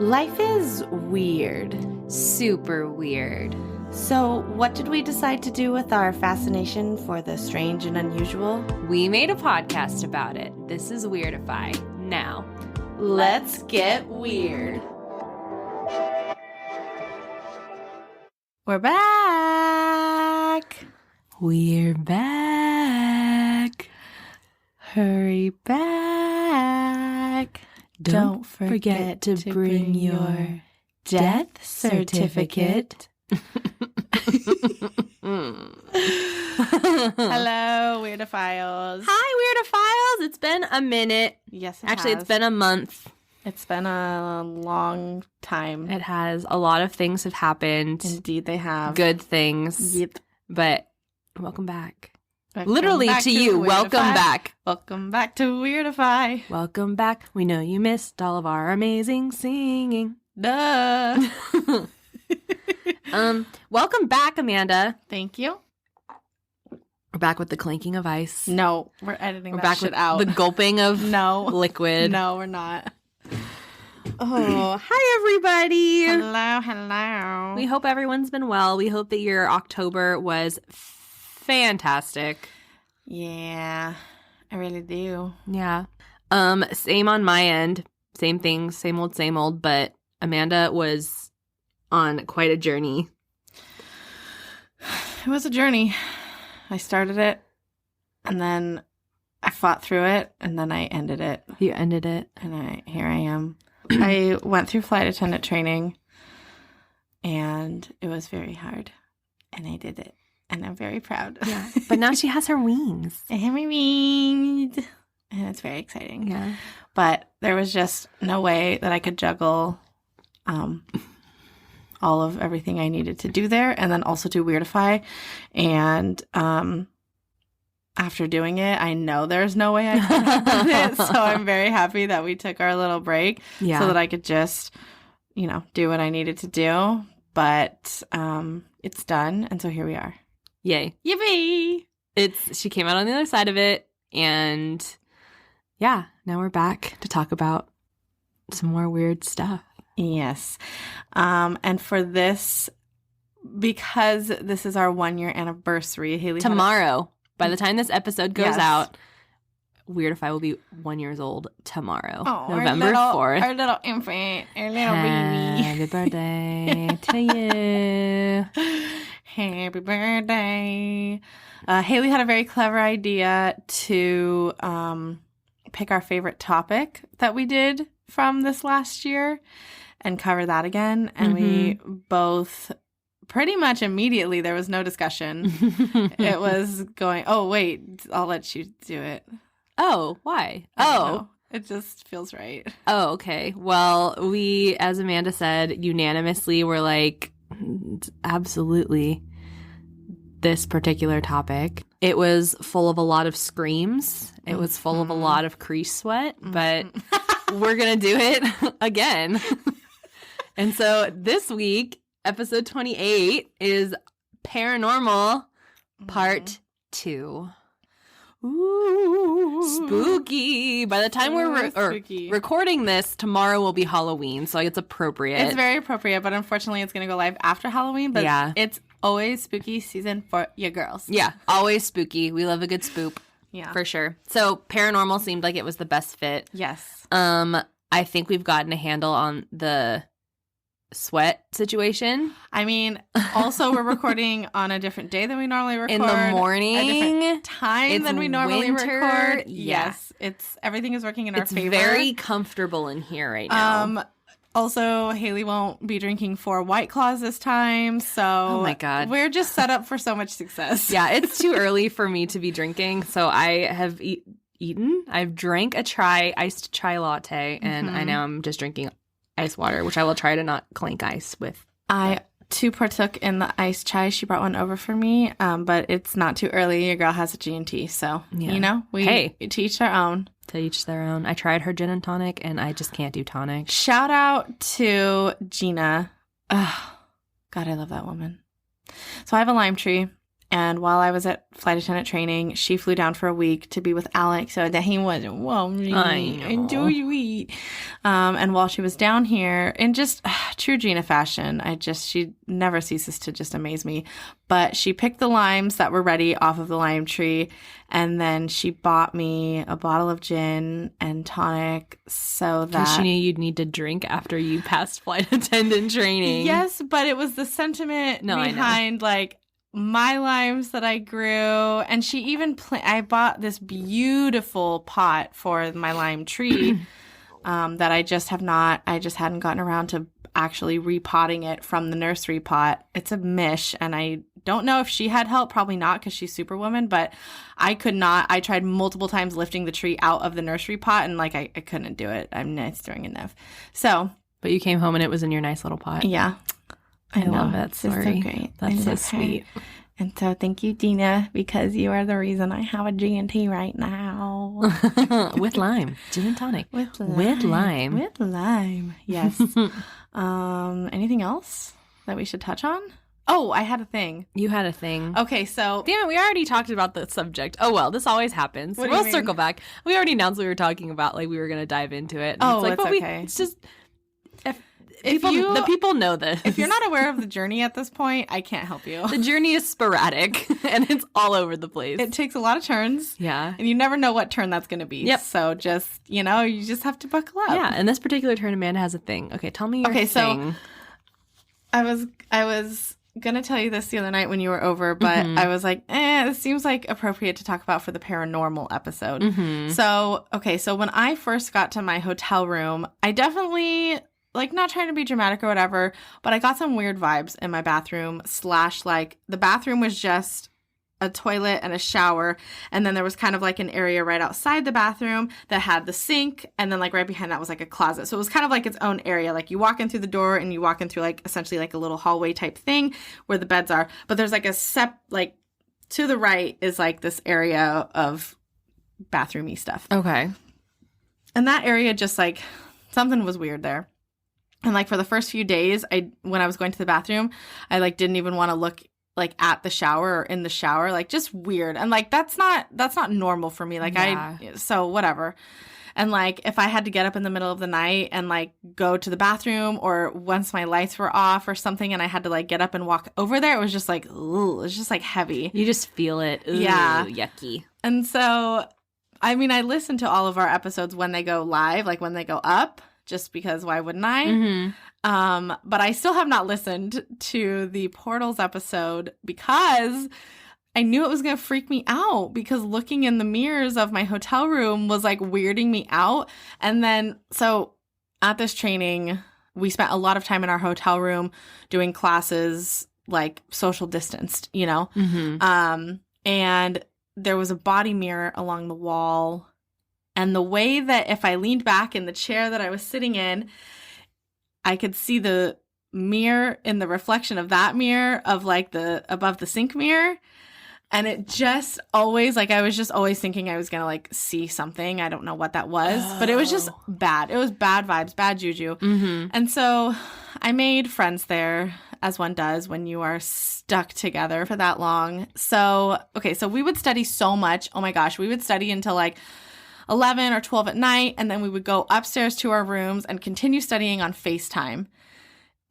Life is weird. Super weird. So, what did we decide to do with our fascination for the strange and unusual? We made a podcast about it. This is Weirdify. Now, let's get weird. We're back. We're back. Hurry back. Don't forget to bring your death certificate. Hello, Weirdophiles. Hi, Weirdophiles. It's been a minute. Yes, Actually, it's been a month. It's been a long time. It has. A lot of things have happened. Indeed, they have. Good things. Yep. But welcome back. Welcome Literally back to you. Weirdify. Welcome back. Welcome back to Weirdify. Welcome back. We know you missed all of our amazing singing. Duh. Welcome back, Amanda. Thank you. We're back with the clinking of ice. No, we're editing We're that back shit with out. the gulping of No. liquid. No, we're not. Oh, hi, everybody. Hello, hello. We hope everyone's been well. We hope that your October was fantastic. Yeah, I really do. Yeah. Same on my end. Same thing, same old, but Amanda was on quite a journey. It was a journey. I started it, and then I fought through it, and then I ended it. You ended it. And here I am. I went through flight attendant training, and it was very hard, and I did it, and I'm very proud. Yeah. But now she has her wings. I have my wings, and it's very exciting. Yeah. But there was just no way that I could juggle all of everything I needed to do there, and then also do Weirdify. And after doing it, I know there's no way I could have done it. So I'm very happy that we took our little break so that I could just, do what I needed to do. But it's done, and so here we are. Yay. Yippee! She came out on the other side of it, and yeah, now we're back to talk about some more weird stuff. Yes. And for this, because this is our 1-year anniversary, Haley tomorrow, by the time this episode goes out, Weirdify will be 1 year old tomorrow, November 4th. Our little infant, our little baby. Happy birthday to you. Happy birthday. Haley had a very clever idea to pick our favorite topic that we did from this last year and cover that again. And we both pretty much immediately, there was no discussion. It was going, oh, wait, I'll let you do it. Oh, why? It just feels right. Oh, okay. Well, we, as Amanda said, unanimously were like, absolutely this particular topic. It was full of a lot of screams. It was full of a lot of crease sweat, but we're going to do it again. And so this week, episode 28 is Paranormal Part 2. Ooh, spooky. By the time we're recording this, tomorrow will be Halloween, so it's appropriate. It's very appropriate, but unfortunately it's going to go live after Halloween, but it's always spooky season for your girls. Yeah, always spooky. We love a good spoop. Yeah. For sure. So Paranormal seemed like it was the best fit. Yes. I think we've gotten a handle on the sweat situation. I mean, also we're recording on a different day than we normally record. In the morning. A different time than we normally record. Yeah. Yes. Everything is working in our favor. It's very comfortable in here right now. Also, Haley won't be drinking 4 White Claws this time, so oh my God. We're just set up for so much success. Yeah, it's too early for me to be drinking, so I have eaten. I've drank a iced chai latte, and I now I'm just drinking ice water, which I will try to not clink ice with. I too partook in the iced chai. She brought one over for me, but it's not too early. Your girl has a G&T, so, to each their own. To each their own. I tried her gin and tonic, and I just can't do tonic. Shout out to Gina. Oh, God, I love that woman. So I have a lime tree, And while I was at flight attendant training, she flew down for a week to be with Alex so that he wasn't worried. And do you eat? And while she was down here, in just true Gina fashion, she never ceases to just amaze me. But she picked the limes that were ready off of the lime tree, and then she bought me a bottle of gin and tonic so that she knew you'd need to drink after you passed flight attendant training. Yes, but it was the sentiment behind like my limes that I grew, and she even I bought this beautiful pot for my lime tree that I just hadn't gotten around to actually repotting it from the nursery pot. It's a mish, and I don't know if she had help, probably not because she's Superwoman, but I could not. I tried multiple times lifting the tree out of the nursery pot, and like I couldn't do it. I'm not strong enough. So, but you came home and it was in your nice little pot. Yeah. I love that story. It's so great. That's so sweet. And so thank you, Dina, because you are the reason I have a G&T right now. With lime. Gin and tonic. With lime. With lime. Yes. Anything else that we should touch on? Oh, I had a thing. You had a thing. Okay, so... Damn it, we already talked about the subject. Oh, well, this always happens. We'll circle back. We already announced we were talking about, like, we were going to dive into it. And it's okay. It's just... The people know this. If you're not aware of the journey at this point, I can't help you. The journey is sporadic, and it's all over the place. It takes a lot of turns. Yeah. And you never know what turn that's going to be. Yep. So just, you just have to buckle up. Yeah, and this particular turn, Amanda has a thing. Okay, tell me your thing. So I was going to tell you this the other night when you were over, but I was like, this seems like appropriate to talk about for the paranormal episode. So when I first got to my hotel room, I definitely... like, not trying to be dramatic or whatever, but I got some weird vibes in my bathroom / like, the bathroom was just a toilet and a shower, and then there was kind of, like, an area right outside the bathroom that had the sink, and then, like, right behind that was, like, a closet. So it was kind of like its own area. Like, you walk in through the door, and you walk in through, like, essentially, like, a little hallway type thing where the beds are. But there's, like, like, to the right is, like, this area of bathroomy stuff. Okay. And that area just, like, something was weird there. And, like, for the first few days, when I was going to the bathroom, I, like, didn't even want to look, like, at the shower or in the shower. Like, just weird. And, like, that's not normal for me. Like, yeah. So whatever. And, like, if I had to get up in the middle of the night and, like, go to the bathroom, or once my lights were off or something and I had to, like, get up and walk over there, it was just, like, ooh, it was just, like, heavy. You just feel it. Ooh, yeah. Yucky. And so, I mean, I listen to all of our episodes when they go live, like, when they go up. Just because why wouldn't I? But I still have not listened to the Portals episode because I knew it was going to freak me out, because looking in the mirrors of my hotel room was like weirding me out. And then, so at this training, we spent a lot of time in our hotel room doing classes, like social distanced, and there was a body mirror along the wall. And the way that if I leaned back in the chair that I was sitting in, I could see the mirror in the reflection of that mirror of like the above the sink mirror. And it just always, like, I was just always thinking I was going to like see something. I don't know what that was, but it was just bad. It was bad vibes, bad juju. And so I made friends there, as one does when you are stuck together for that long. So we would study so much. Oh my gosh, we would study until like 11 or 12 at night, and then we would go upstairs to our rooms and continue studying on FaceTime.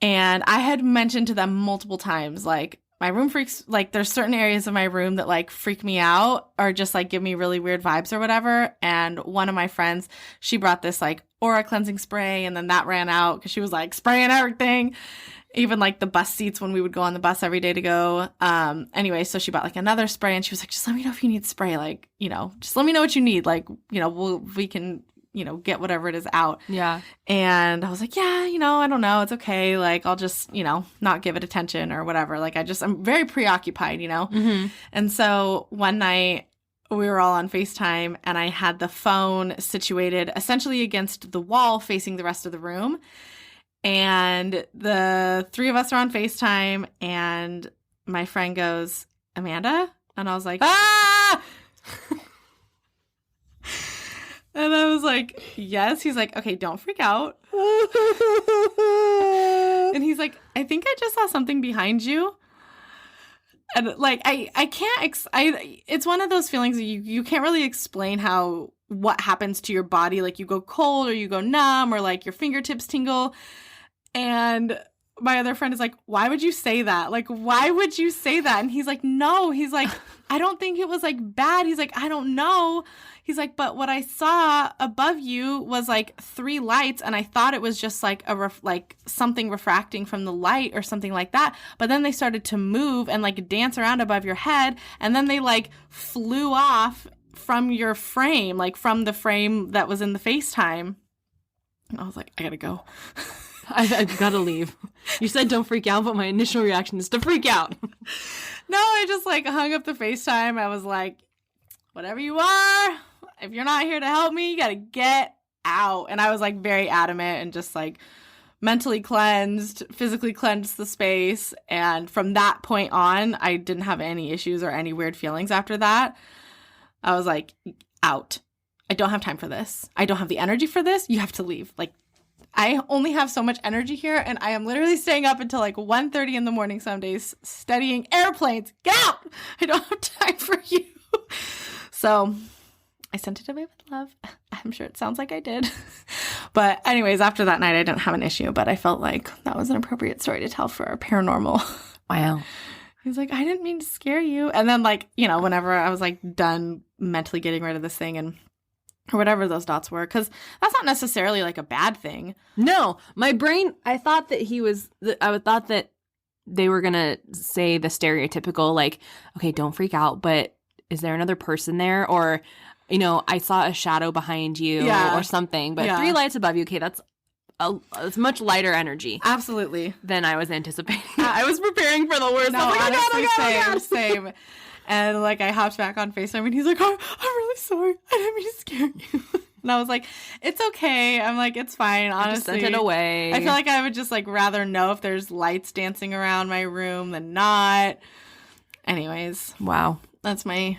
And I had mentioned to them multiple times, like, my room freaks, like, there's certain areas of my room that, like, freak me out or just, like, give me really weird vibes or whatever. And one of my friends, she brought this, like, aura cleansing spray, and then that ran out because she was, like, spraying everything. Even, like, the bus seats when we would go on the bus every day to go. Anyway, so she bought, like, another spray, and she was like, just let me know if you need spray. Like, just let me know what you need. Like, we can, get whatever it is out. Yeah. And I was like, yeah, I don't know. It's okay. Like, I'll just, not give it attention or whatever. Like, I'm very preoccupied, And so one night we were all on FaceTime, and I had the phone situated essentially against the wall facing the rest of the room. And the three of us are on FaceTime, and my friend goes, Amanda? And I was like, ah! And I was like, yes. He's like, okay, don't freak out. And he's like, I think I just saw something behind you. And like I can't it's one of those feelings that you can't really explain what happens to your body. Like you go cold or you go numb or like your fingertips tingle. And my other friend is like, why would you say that? Like, why would you say that? And he's like, no. He's like, I don't think it was like bad. He's like, I don't know. He's like, but what I saw above you was like 3 lights, and I thought it was just like like something refracting from the light or something like that. But then they started to move and like dance around above your head, and then they like flew off from your frame, like from the frame that was in the FaceTime. And I was like, I gotta go. I've got to leave. You said don't freak out, but my initial reaction is to freak out. No, I just like hung up the FaceTime. I was like, whatever you are, if you're not here to help me, you got to get out. And I was like very adamant and just like mentally cleansed, physically cleansed the space. And from that point on, I didn't have any issues or any weird feelings after that. I was like, out. I don't have time for this. I don't have the energy for this. You have to leave. Like, I only have so much energy here, and I am literally staying up until like 1:30 in the morning some days studying airplanes. Get out! I don't have time for you. So I sent it away with love. I'm sure it sounds like I did. But anyways, after that night, I didn't have an issue, but I felt like that was an appropriate story to tell for our paranormal. Wow. He's like, I didn't mean to scare you. And then like, you know, whenever I was like done mentally getting rid of this thing and or whatever those dots were, because that's not necessarily like a bad thing. No, my brain, I thought that I thought that they were going to say the stereotypical, like, okay, don't freak out, but is there another person there? Or, you know, I saw a shadow behind you or something, but 3 lights above you, okay, it's much lighter energy. Absolutely. Than I was anticipating. I was preparing for the worst. No, I was like, honestly, oh God. Same. And like I hopped back on FaceTime and he's like, oh, I'm really sorry. I didn't mean to scare you. And I was like, it's okay. I'm like, it's fine. Honestly, I just sent it away. I feel like I would just like rather know if there's lights dancing around my room than not. Anyways, wow, that's my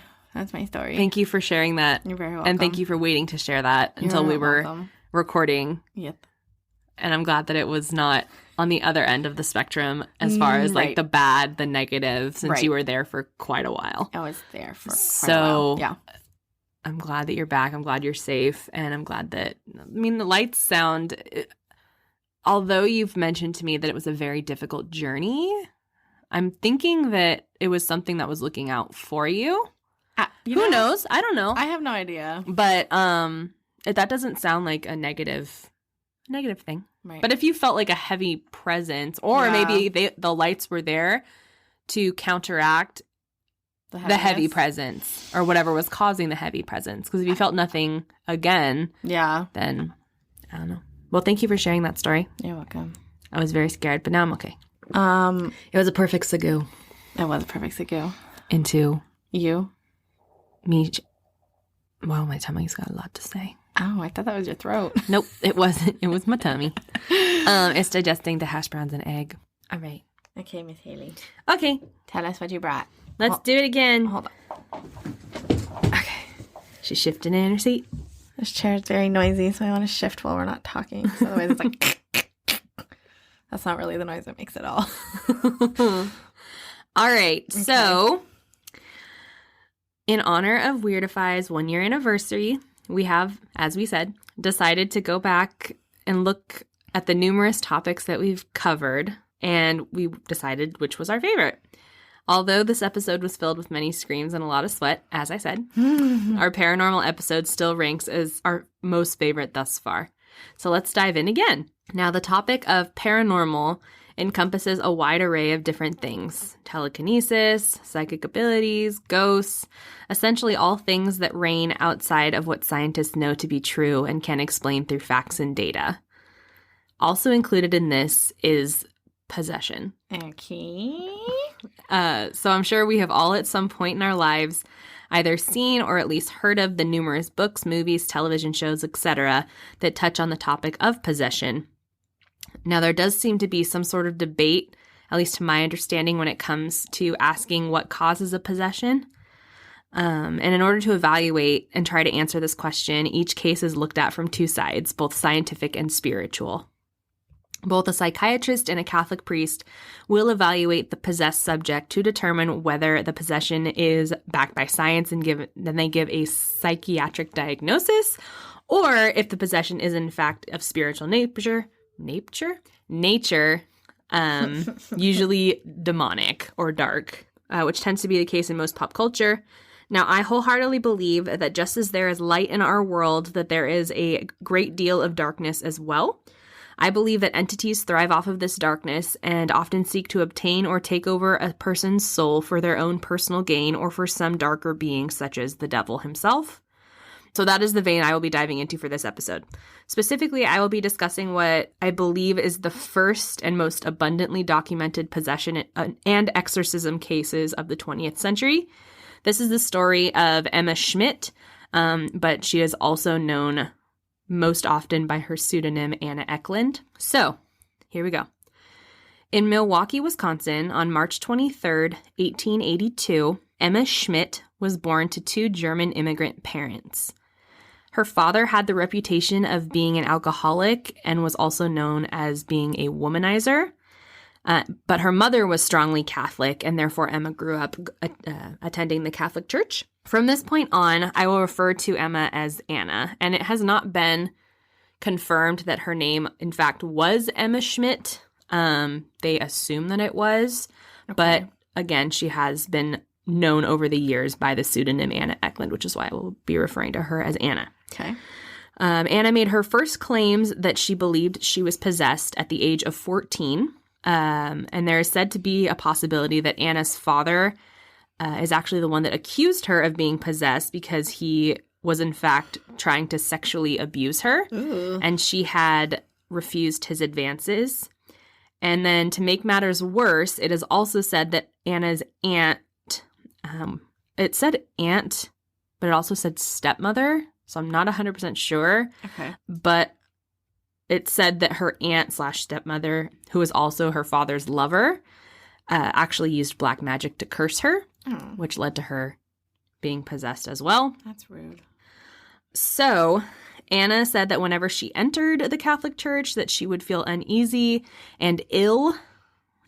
story. Thank you for sharing that. You're very welcome. And thank you for waiting to share that until we were recording. Yep. And I'm glad that it was not on the other end of the spectrum as far as like the bad, the negative, since you were there for quite a while. I was there for quite a while. Yeah. I'm glad that you're back. I'm glad you're safe. And I'm glad that, I mean, the lights sound, although you've mentioned to me that it was a very difficult journey, I'm thinking that it was something that was looking out for you. Who knows? I don't know. I have no idea. But that doesn't sound like a negative thing. Right. But if you felt like a heavy presence, or maybe the lights were there to counteract the heavy presence or whatever was causing the heavy presence. Because if you felt nothing again, then I don't know. Well, thank you for sharing that story. You're welcome. I was very scared, but now I'm okay. It was a perfect segue. It was a perfect segue. Into you. Me. Well, my tummy's got a lot to say. Oh, I thought that was your throat. Nope, it wasn't. It was my tummy. It's digesting the hash browns and egg. All right. Okay, Miss Haley. Okay. Tell us what you brought. Let's do it again. Hold on. Okay. She's shifting in her seat. This chair is very noisy, so I want to shift while we're not talking. So otherwise it's like... That's not really the noise it makes at all. All right. Okay. So, in honor of Weirdify's 1-year anniversary, we have, as we said, decided to go back and look at the numerous topics that we've covered, and we decided which was our favorite. Although this episode was filled with many screams and a lot of sweat, as I said, our paranormal episode still ranks as our most favorite thus far. So let's dive in again. Now, the topic of paranormal encompasses a wide array of different things: telekinesis, psychic abilities, ghosts, essentially all things that reign outside of what scientists know to be true and can explain through facts and data. Also included in this is possession. Okay. So I'm sure we have all at some point in our lives either seen or at least heard of the numerous books, movies, television shows, etc. that touch on the topic of possession. Now, there does seem to be some sort of debate, at least to my understanding, when it comes to asking what causes a possession. And in order to evaluate and try to answer this question, each case is looked at from 2 sides, both scientific and spiritual. Both a psychiatrist and a Catholic priest will evaluate the possessed subject to determine whether the possession is backed by science, and then they give a psychiatric diagnosis, or if the possession is in fact of spiritual nature, usually demonic or dark, which tends to be the case in most pop culture. Now, I wholeheartedly believe that just as there is light in our world, that there is a great deal of darkness as well. I believe that entities thrive off of this darkness and often seek to obtain or take over a person's soul for their own personal gain or for some darker being, such as the devil himself. So that is the vein I will be diving into for this episode. Specifically, I will be discussing what I believe is the first and most abundantly documented possession and exorcism cases of the 20th century. This is the story of Emma Schmidt, but she is also known most often by her pseudonym Anna Ecklund. So, here we go. In Milwaukee, Wisconsin, on March 23rd, 1882, Emma Schmidt was born to two German immigrant parents. Her father had the reputation of being an alcoholic and was also known as being a womanizer. But her mother was strongly Catholic, and therefore Emma grew up attending the Catholic Church. From this point on, I will refer to Emma as Anna, and it has not been confirmed that her name, in fact, was Emma Schmidt. They assume that it was, but again, she has been known over the years by the pseudonym Anna Ecklund, which is why I will be referring to her as Anna. Okay. Anna made her first claims that she believed she was possessed at the age of 14. And there is said to be a possibility that Anna's father is actually the one that accused her of being possessed because he was in fact trying to sexually abuse her. Ooh. And she had refused his advances. And then to make matters worse, it is also said that Anna's aunt, it said aunt, but it also said stepmother. So I'm not 100% sure. Okay. But it said that her aunt/stepmother, who was also her father's lover, actually used black magic to curse her, which led to her being possessed as well. That's rude. So Anna said that whenever she entered the Catholic Church, that she would feel uneasy and ill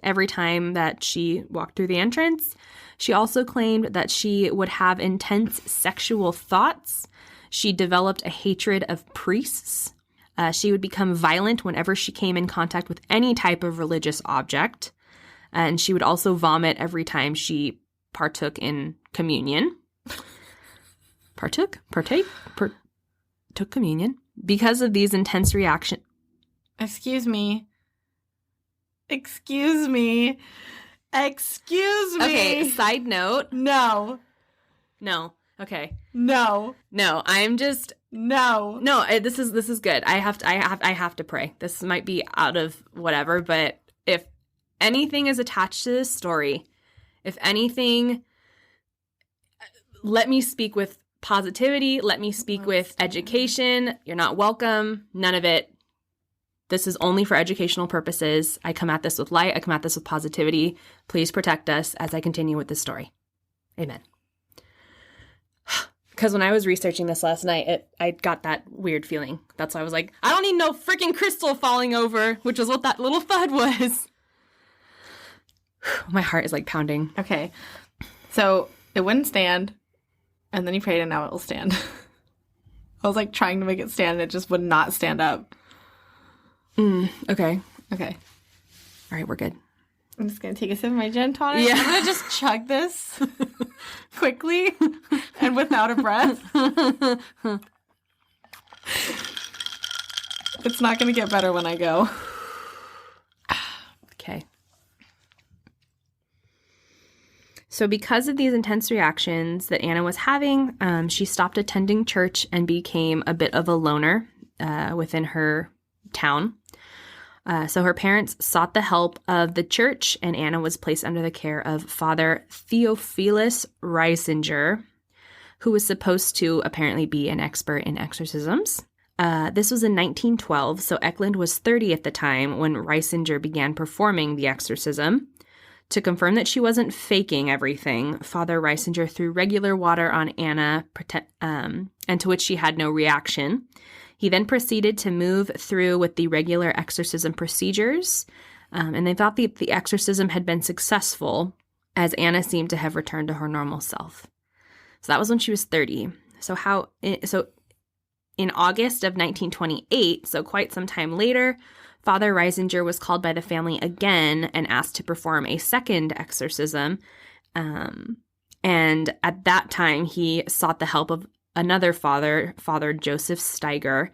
every time that she walked through the entrance. She also claimed that she would have intense sexual thoughts. She developed a hatred of priests. She would become violent whenever she came in contact with any type of religious object. And she would also vomit every time she partook in communion. Took communion. Because of these intense reactions. Excuse me. Okay, side note. No. Okay. No. I'm just No. this is good. I have to pray. This might be out of whatever, but if anything is attached to this story, if anything, let me speak with positivity, let me speak with education. You're not welcome. None of it. This is only for educational purposes. I come at this with light. I come at this with positivity. Please protect us as I continue with this story. Amen. Because when I was researching this last night, I got that weird feeling. That's why I was like, I don't need no freaking crystal falling over, which is what that little thud was. My heart is like pounding. Okay. So it wouldn't stand, and then you prayed, and now it will stand. I was like trying to make it stand, and it just would not stand up. Okay. Okay. All right, we're good. I'm just going to take a sip of my gin tonic. Yeah. I'm going to just chug this quickly and without a breath. It's not going to get better when I go. Okay. So because of these intense reactions that Anna was having, she stopped attending church and became a bit of a loner within her town. So her parents sought the help of the church, and Anna was placed under the care of Father Theophilus Reisinger, who was supposed to apparently be an expert in exorcisms. This was in 1912, so Ecklund was 30 at the time when Reisinger began performing the exorcism. To confirm that she wasn't faking everything, Father Reisinger threw regular water on Anna, and to which she had no reaction. He then proceeded to move through with the regular exorcism procedures, and they thought the exorcism had been successful as Anna seemed to have returned to her normal self. So that was when she was 30. So in August of 1928, so quite some time later, Father Reisinger was called by the family again and asked to perform a second exorcism. And at that time, he sought the help of another father, Father Joseph Steiger,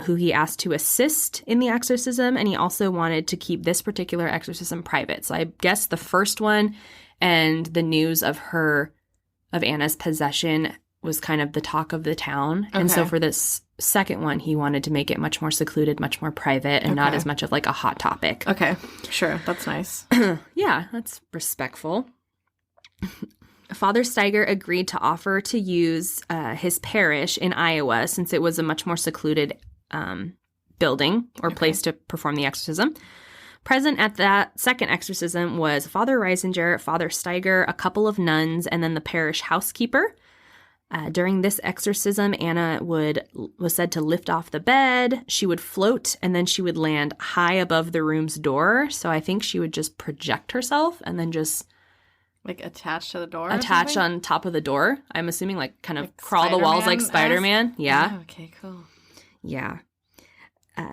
who he asked to assist in the exorcism. And he also wanted to keep this particular exorcism private. So I guess the first one and the news of Anna's possession was kind of the talk of the town. Okay. And so for this second one, he wanted to make it much more secluded, much more private, and not as much of like a hot topic. Okay, sure. That's nice. Yeah, that's respectful. Father Steiger agreed to offer to use his parish in Iowa since it was a much more secluded building or place to perform the exorcism. Present at that second exorcism was Father Reisinger, Father Steiger, a couple of nuns, and then the parish housekeeper. During this exorcism, Anna was said to lift off the bed. She would float, and then she would land high above the room's door. So I think she would just project herself and then just like attach to the door. Attach on top of the door. I'm assuming like kind of like crawl Spider-Man the walls like Spider-Man. Yeah. Oh, okay, cool. Yeah.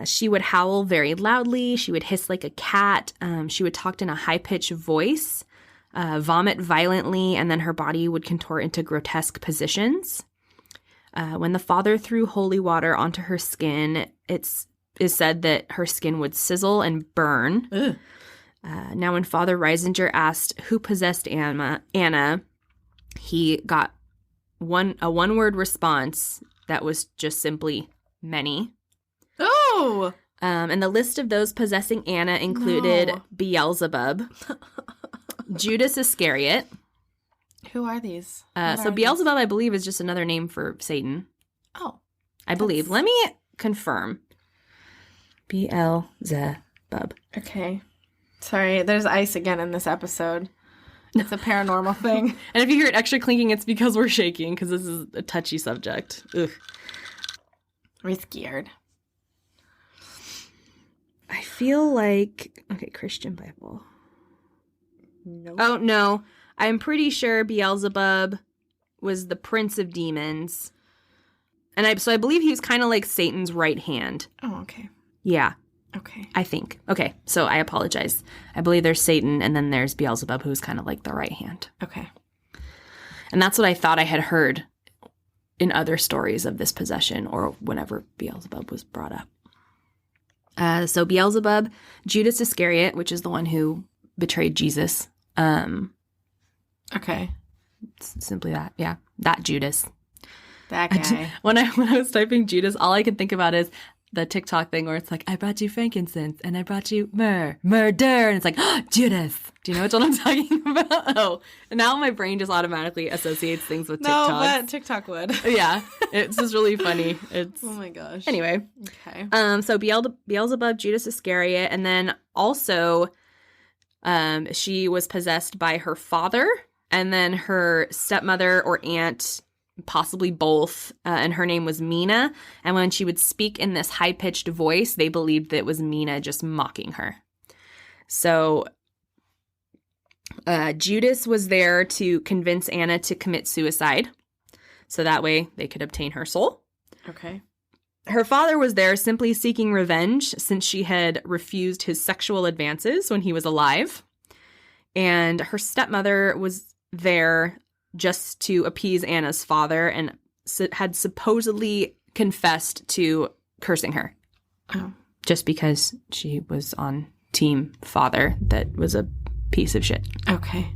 She would howl very loudly. She would hiss like a cat. She would talk in a high-pitched voice. Vomit violently, and then her body would contort into grotesque positions. When the father threw holy water onto her skin, it is said that her skin would sizzle and burn. Now, when Father Reisinger asked who possessed Anna, he got a one-word response that was just simply many. Oh! And the list of those possessing Anna included Beelzebub, Judas Iscariot. Who are these? So Beelzebub, I believe, is just another name for Satan. Oh. I believe. Let me confirm. Beelzebub. Okay. Sorry, there's ice again in this episode. It's a paranormal thing. And if you hear it extra clinking, it's because we're shaking, because this is a touchy subject. Ugh. We're scared. I feel like... Okay, Christian Bible. Nope. Oh, no. I'm pretty sure Beelzebub was the prince of demons. And so I believe he was kind of like Satan's right hand. Oh, okay. Yeah. Okay. I think. Okay, so I apologize. I believe there's Satan, and then there's Beelzebub, who's kind of like the right hand. Okay. And that's what I thought I had heard in other stories of this possession or whenever Beelzebub was brought up. So Beelzebub, Judas Iscariot, which is the one who betrayed Jesus. Okay. Simply that. Yeah. That Judas. That guy. When I was typing Judas, all I could think about is the TikTok thing where it's like, I brought you frankincense and I brought you murder. And it's like, oh, Judas. Do you know what I'm talking about? Oh, and now my brain just automatically associates things with TikTok. No, but TikTok would. Yeah. It's just really funny. Oh my gosh. Anyway. Okay. So Beelzebub, Judas Iscariot, and then also she was possessed by her father and then her stepmother or aunt, possibly both, and her name was Mina. And when she would speak in this high-pitched voice, they believed that it was Mina just mocking her. So Judas was there to convince Anna to commit suicide, so that way they could obtain her soul. Okay. Her father was there simply seeking revenge since she had refused his sexual advances when he was alive. And her stepmother was there just to appease Anna's father and had supposedly confessed to cursing her. Oh. Just because she was on team father that was a piece of shit. Okay.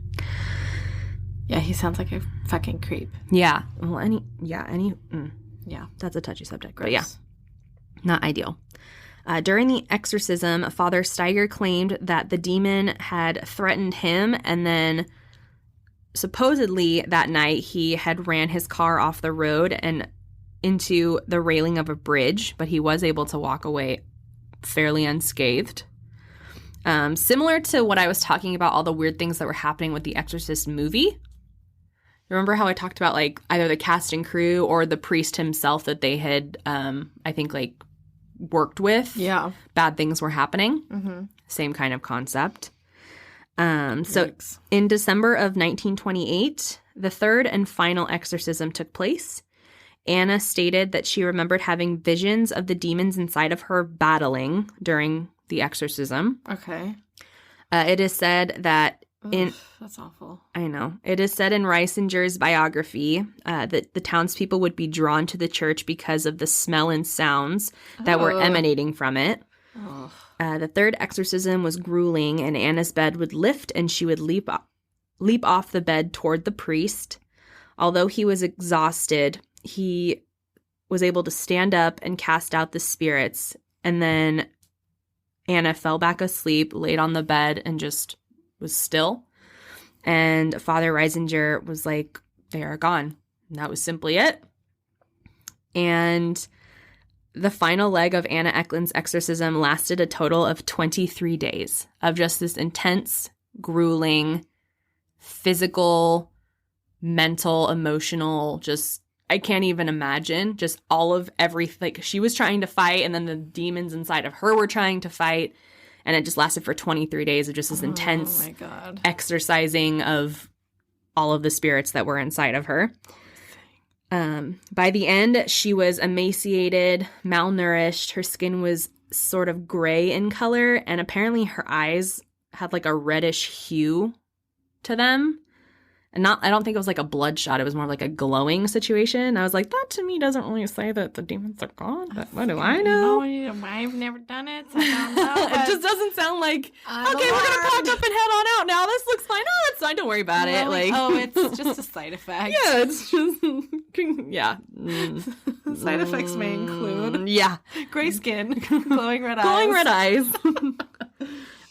Yeah, he sounds like a fucking creep. Yeah. Well, Yeah. That's a touchy subject. Gross. But yeah, not ideal. During the exorcism, Father Steiger claimed that the demon had threatened him, and then supposedly that night he had ran his car off the road and into the railing of a bridge, but he was able to walk away fairly unscathed. Similar to what I was talking about, all the weird things that were happening with the Exorcist movie. remember how I talked about like either the cast and crew or the priest himself that they had, I think, like worked with? Yeah. Bad things were happening. Mm-hmm. Same kind of concept. So in December of 1928, the third and final exorcism took place. Anna stated that she remembered having visions of the demons inside of her battling during the exorcism. Okay. It is said that that's awful. I know. It is said in Reisinger's biography that the townspeople would be drawn to the church because of the smell and sounds that were emanating from it. The third exorcism was grueling, and Anna's bed would lift and she would leap off the bed toward the priest. Although he was exhausted, he was able to stand up and cast out the spirits. And then Anna fell back asleep, laid on the bed, and just was still. And Father Reisinger was like, they are gone. And that was simply it. And the final leg of Anna Ecklund's exorcism lasted a total of 23 days of just this intense, grueling, physical, mental, emotional, just, I can't even imagine, just all of everything. Like, she was trying to fight, and then the demons inside of her were trying to fight, and it just lasted for 23 days of just this intense exorcising of all of the spirits that were inside of her. By the end, she was emaciated, malnourished. Her skin was sort of gray in color, and apparently her eyes had like a reddish hue to them. And I don't think it was like a bloodshot. It was more like a glowing situation. I was like, that to me doesn't really say that the demons are gone. But what do I know? I've never done it, so I don't know. It just doesn't sound like, okay, we're going to pack up and head on out now. This looks fine. Oh, it's fine. Don't worry about it. Like, oh, it's just a side effect. Yeah, it's just, yeah. Side effects may include gray skin, glowing red eyes. Glowing red eyes.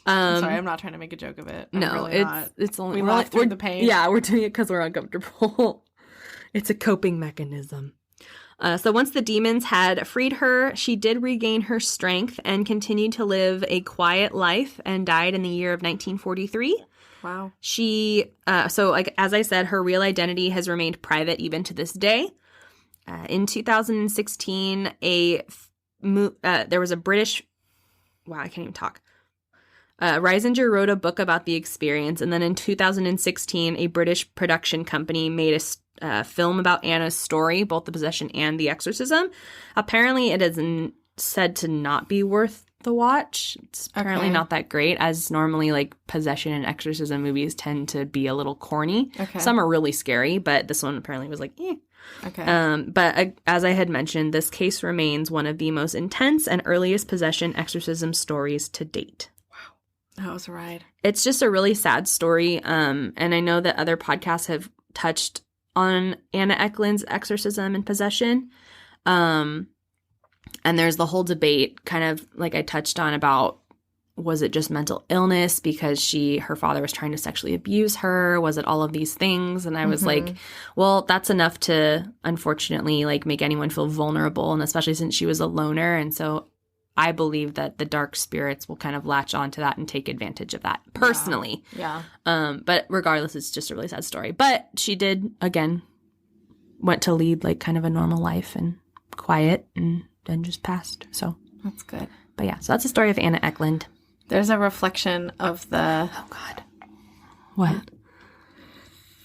I'm sorry, I'm not trying to make a joke of it. It's only we laugh through the pain. Yeah, we're doing it because we're uncomfortable. It's a coping mechanism. So once the demons had freed her, she did regain her strength and continued to live a quiet life and died in the year of 1943. Wow. She, so like as I said, her real identity has remained private even to this day. In 2016, there was a British, wow, I can't even talk. Reisinger wrote a book about the experience, and then in 2016, a British production company made a film about Anna's story, both the possession and the exorcism. Apparently, it is said to not be worth the watch. It's apparently not that great, as normally like possession and exorcism movies tend to be a little corny. Okay. Some are really scary, but this one apparently was like, eh. Okay. But as I had mentioned, this case remains one of the most intense and earliest possession exorcism stories to date. That was a ride. It's just a really sad story. And I know that other podcasts have touched on Anna Ecklund's exorcism and possession. And there's the whole debate, kind of like I touched on, about was it just mental illness because her father was trying to sexually abuse her? Was it all of these things? And I was like, well, that's enough to unfortunately like make anyone feel vulnerable. And especially since she was a loner. And so I believe that the dark spirits will kind of latch onto that and take advantage of that personally. Yeah. But regardless, it's just a really sad story. But she did, again, went to lead like kind of a normal life and quiet, and then just passed. So that's good. But yeah, so that's the story of Anna Ecklund. There's a reflection of the... Oh, God. What?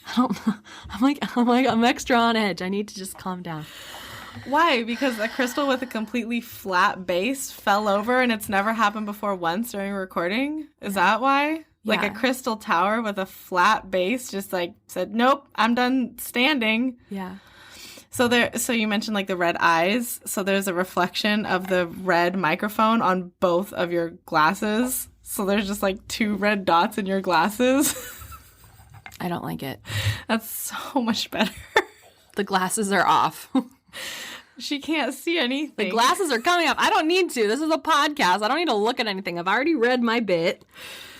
I don't know. I'm extra on edge. I need to just calm down. Why? Because a crystal with a completely flat base fell over and it's never happened before once during recording? Is that why? Like a crystal tower with a flat base just like said, nope, I'm done standing. Yeah. So you mentioned like the red eyes. So there's a reflection of the red microphone on both of your glasses. So there's just like 2 red dots in your glasses. I don't like it. That's so much better. The glasses are off. She can't see anything. The glasses are coming up. I don't need to. This is a podcast. I don't need to look at anything. I've already read my bit.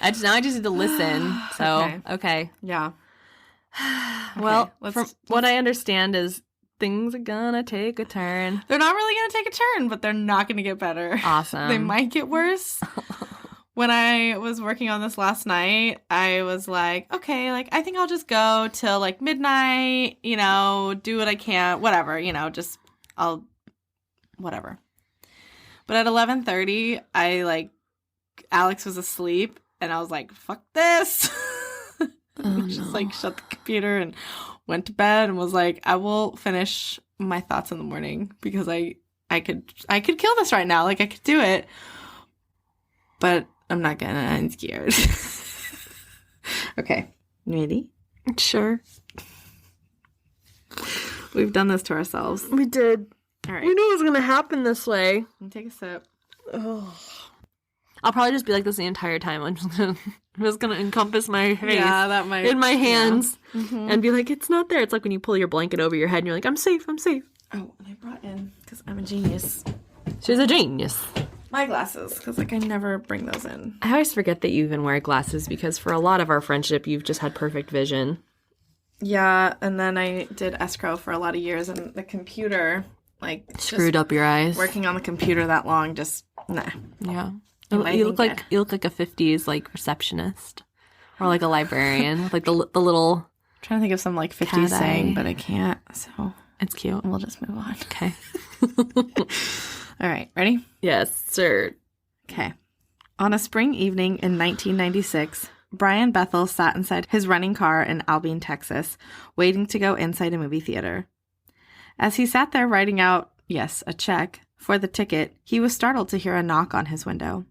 Now I just need to listen. So, okay. Yeah. Well, from what I understand is things are gonna take a turn. They're not really gonna take a turn, but they're not gonna get better. Awesome. They might get worse. when I was working on this last night, I was like, okay, like, I think I'll just go till, like, midnight, you know, do what I can, whatever, you know, just, whatever. But at 11:30, Alex was asleep, and I was like, fuck this. Just, like, shut the computer and went to bed and was like, I will finish my thoughts in the morning because I could kill this right now. Like, I could do it. But I'm not gonna. I'm scared. Okay. Ready? Sure. We've done this to ourselves. We did. All right. We knew it was going to happen this way. Take a sip. Oh. I'll probably just be like this the entire time. I'm just gonna encompass my face in my hands and be like, it's not there. It's like when you pull your blanket over your head and you're like, I'm safe. Oh, and I brought in, because I'm a genius, she's a genius. my glasses, because, like, I never bring those in. I always forget that you even wear glasses because for a lot of our friendship, you've just had perfect vision. Yeah, and then I did escrow for a lot of years, and the computer, like, Screwed up your eyes. Working on the computer that long, just, nah. Yeah. You look like a 50s, like, receptionist. Or, like, a librarian with, like, the little... I'm trying to think of some, like, 50s saying, but I can't, so... It's cute. We'll just move on. Okay. All right, ready? Yes, sir. Okay. On a spring evening in 1996, Brian Bethel sat inside his running car in Albion, Texas, waiting to go inside a movie theater. As he sat there writing out, yes, a check, for the ticket, he was startled to hear a knock on his window.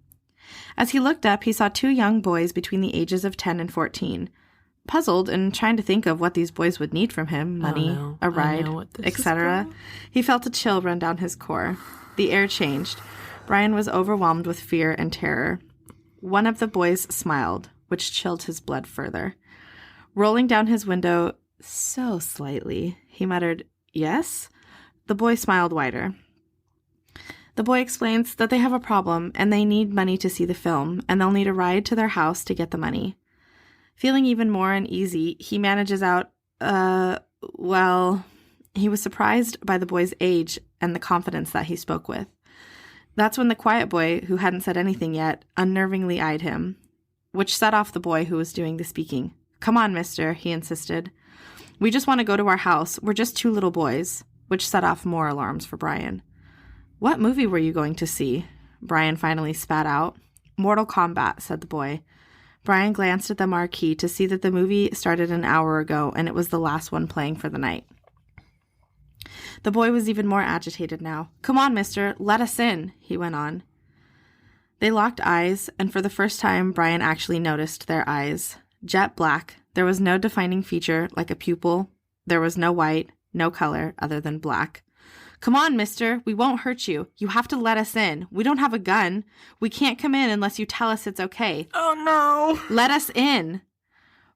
As he looked up, he saw two young boys between the ages of 10 and 14. Puzzled and trying to think of what these boys would need from him, money, a ride, etc., he felt a chill run down his core. The air changed. Brian was overwhelmed with fear and terror. One of the boys smiled, which chilled his blood further. Rolling down his window so slightly, he muttered, "Yes?" The boy smiled wider. The boy explains that they have a problem and they need money to see the film, and they'll need a ride to their house to get the money. Feeling even more uneasy, he manages out, well, he was surprised by the boy's age and the confidence that he spoke with. That's when the quiet boy, who hadn't said anything yet, unnervingly eyed him, which set off the boy who was doing the speaking. "Come on, mister," he insisted. "We just want to go to our house. We're just two little boys," which set off more alarms for Brian. "What movie were you going to see?" Brian finally spat out. "Mortal Kombat," said the boy. Brian glanced at the marquee to see that the movie started an hour ago and it was the last one playing for the night. The boy was even more agitated now. "Come on, mister, let us in," he went on. They locked eyes, and for the first time, Brian actually noticed their eyes. Jet black. There was no defining feature like a pupil. There was no white, no color other than black. "Come on, mister. We won't hurt you. You have to let us in. We don't have a gun. We can't come in unless you tell us it's okay." "Oh, no." "Let us in."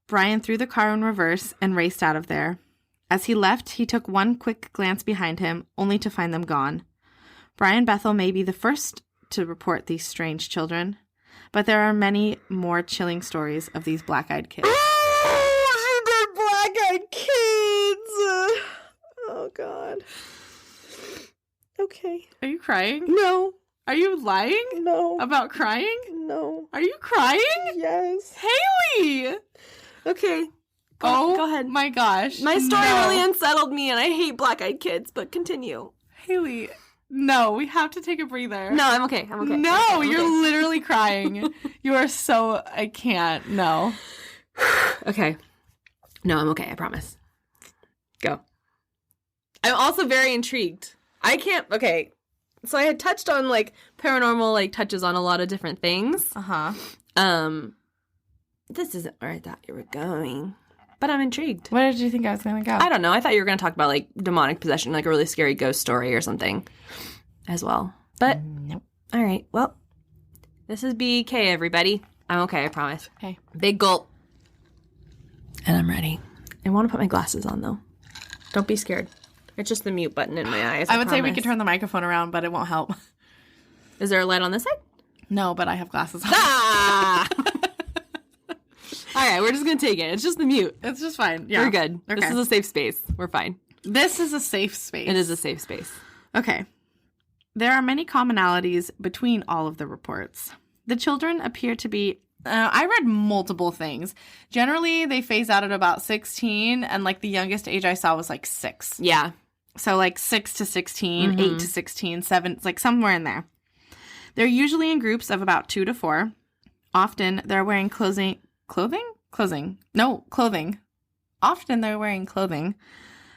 Brian threw the car in reverse and raced out of there. As he left, he took one quick glance behind him, only to find them gone. Brian Bethel may be the first to report these strange children, but there are many more chilling stories of these black-eyed kids. Oh, she did black-eyed kids. Oh, God. Okay. Are you crying? No. Are you lying? No. About crying? No. Are you crying? Yes. Haley! Okay. Go ahead. My gosh. My story really unsettled me, and I hate black-eyed kids, but continue. Haley, no, we have to take a breather. No, I'm okay. No, you're literally crying. You are so... I can't. No. Okay. No, I'm okay. I promise. Go. I'm also very intrigued. I can't... Okay. So I had touched on, like, paranormal, like, touches on a lot of different things. Uh-huh. This isn't where I thought you were going. But I'm intrigued. Where did you think I was going to go? I don't know. I thought you were going to talk about, like, demonic possession, like a really scary ghost story or something as well. But, nope. All right. Well, this is B.E.K, everybody. I'm okay, I promise. Okay. Big gulp. And I'm ready. I want to put my glasses on, though. Don't be scared. It's just the mute button in my eyes. I would say we could turn the microphone around, but it won't help. Is there a light on this side? No, but I have glasses on. Ah! All right, we're just going to take it. It's just the mute. It's just fine. Yeah. We're good. Okay. This is a safe space. We're fine. This is a safe space. It is a safe space. Okay. There are many commonalities between all of the reports. The children appear to be, I read multiple things. Generally, they phase out at about 16, and like the youngest age I saw was like 6. Yeah. So like 6 to 16, 8 to 16, 7, it's like somewhere in there. They're usually in groups of about 2 to 4. Often they're wearing clothing. Often they're wearing clothing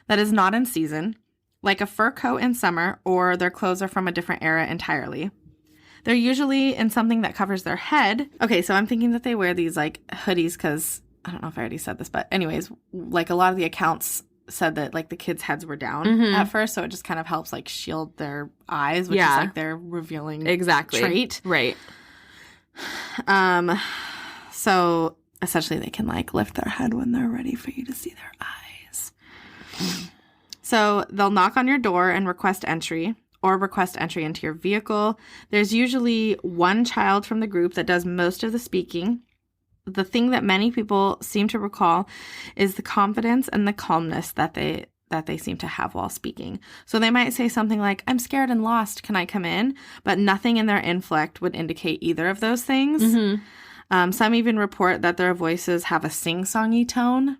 that is not in season, like a fur coat in summer, or their clothes are from a different era entirely. They're usually in something that covers their head. Okay, so I'm thinking that they wear these like hoodies because, I don't know if I already said this, but anyways, like a lot of the accounts said that like the kids' heads were down at first, so it just kind of helps like shield their eyes, which is like their revealing trait. Right. So essentially they can like lift their head when they're ready for you to see their eyes. So they'll knock on your door and request entry into your vehicle. There's usually one child from the group that does most of the speaking. The thing that many people seem to recall is the confidence and the calmness that they seem to have while speaking. So they might say something like, "I'm scared and lost. Can I come in?" But nothing in their inflect would indicate either of those things. Some even report that their voices have a sing-songy tone.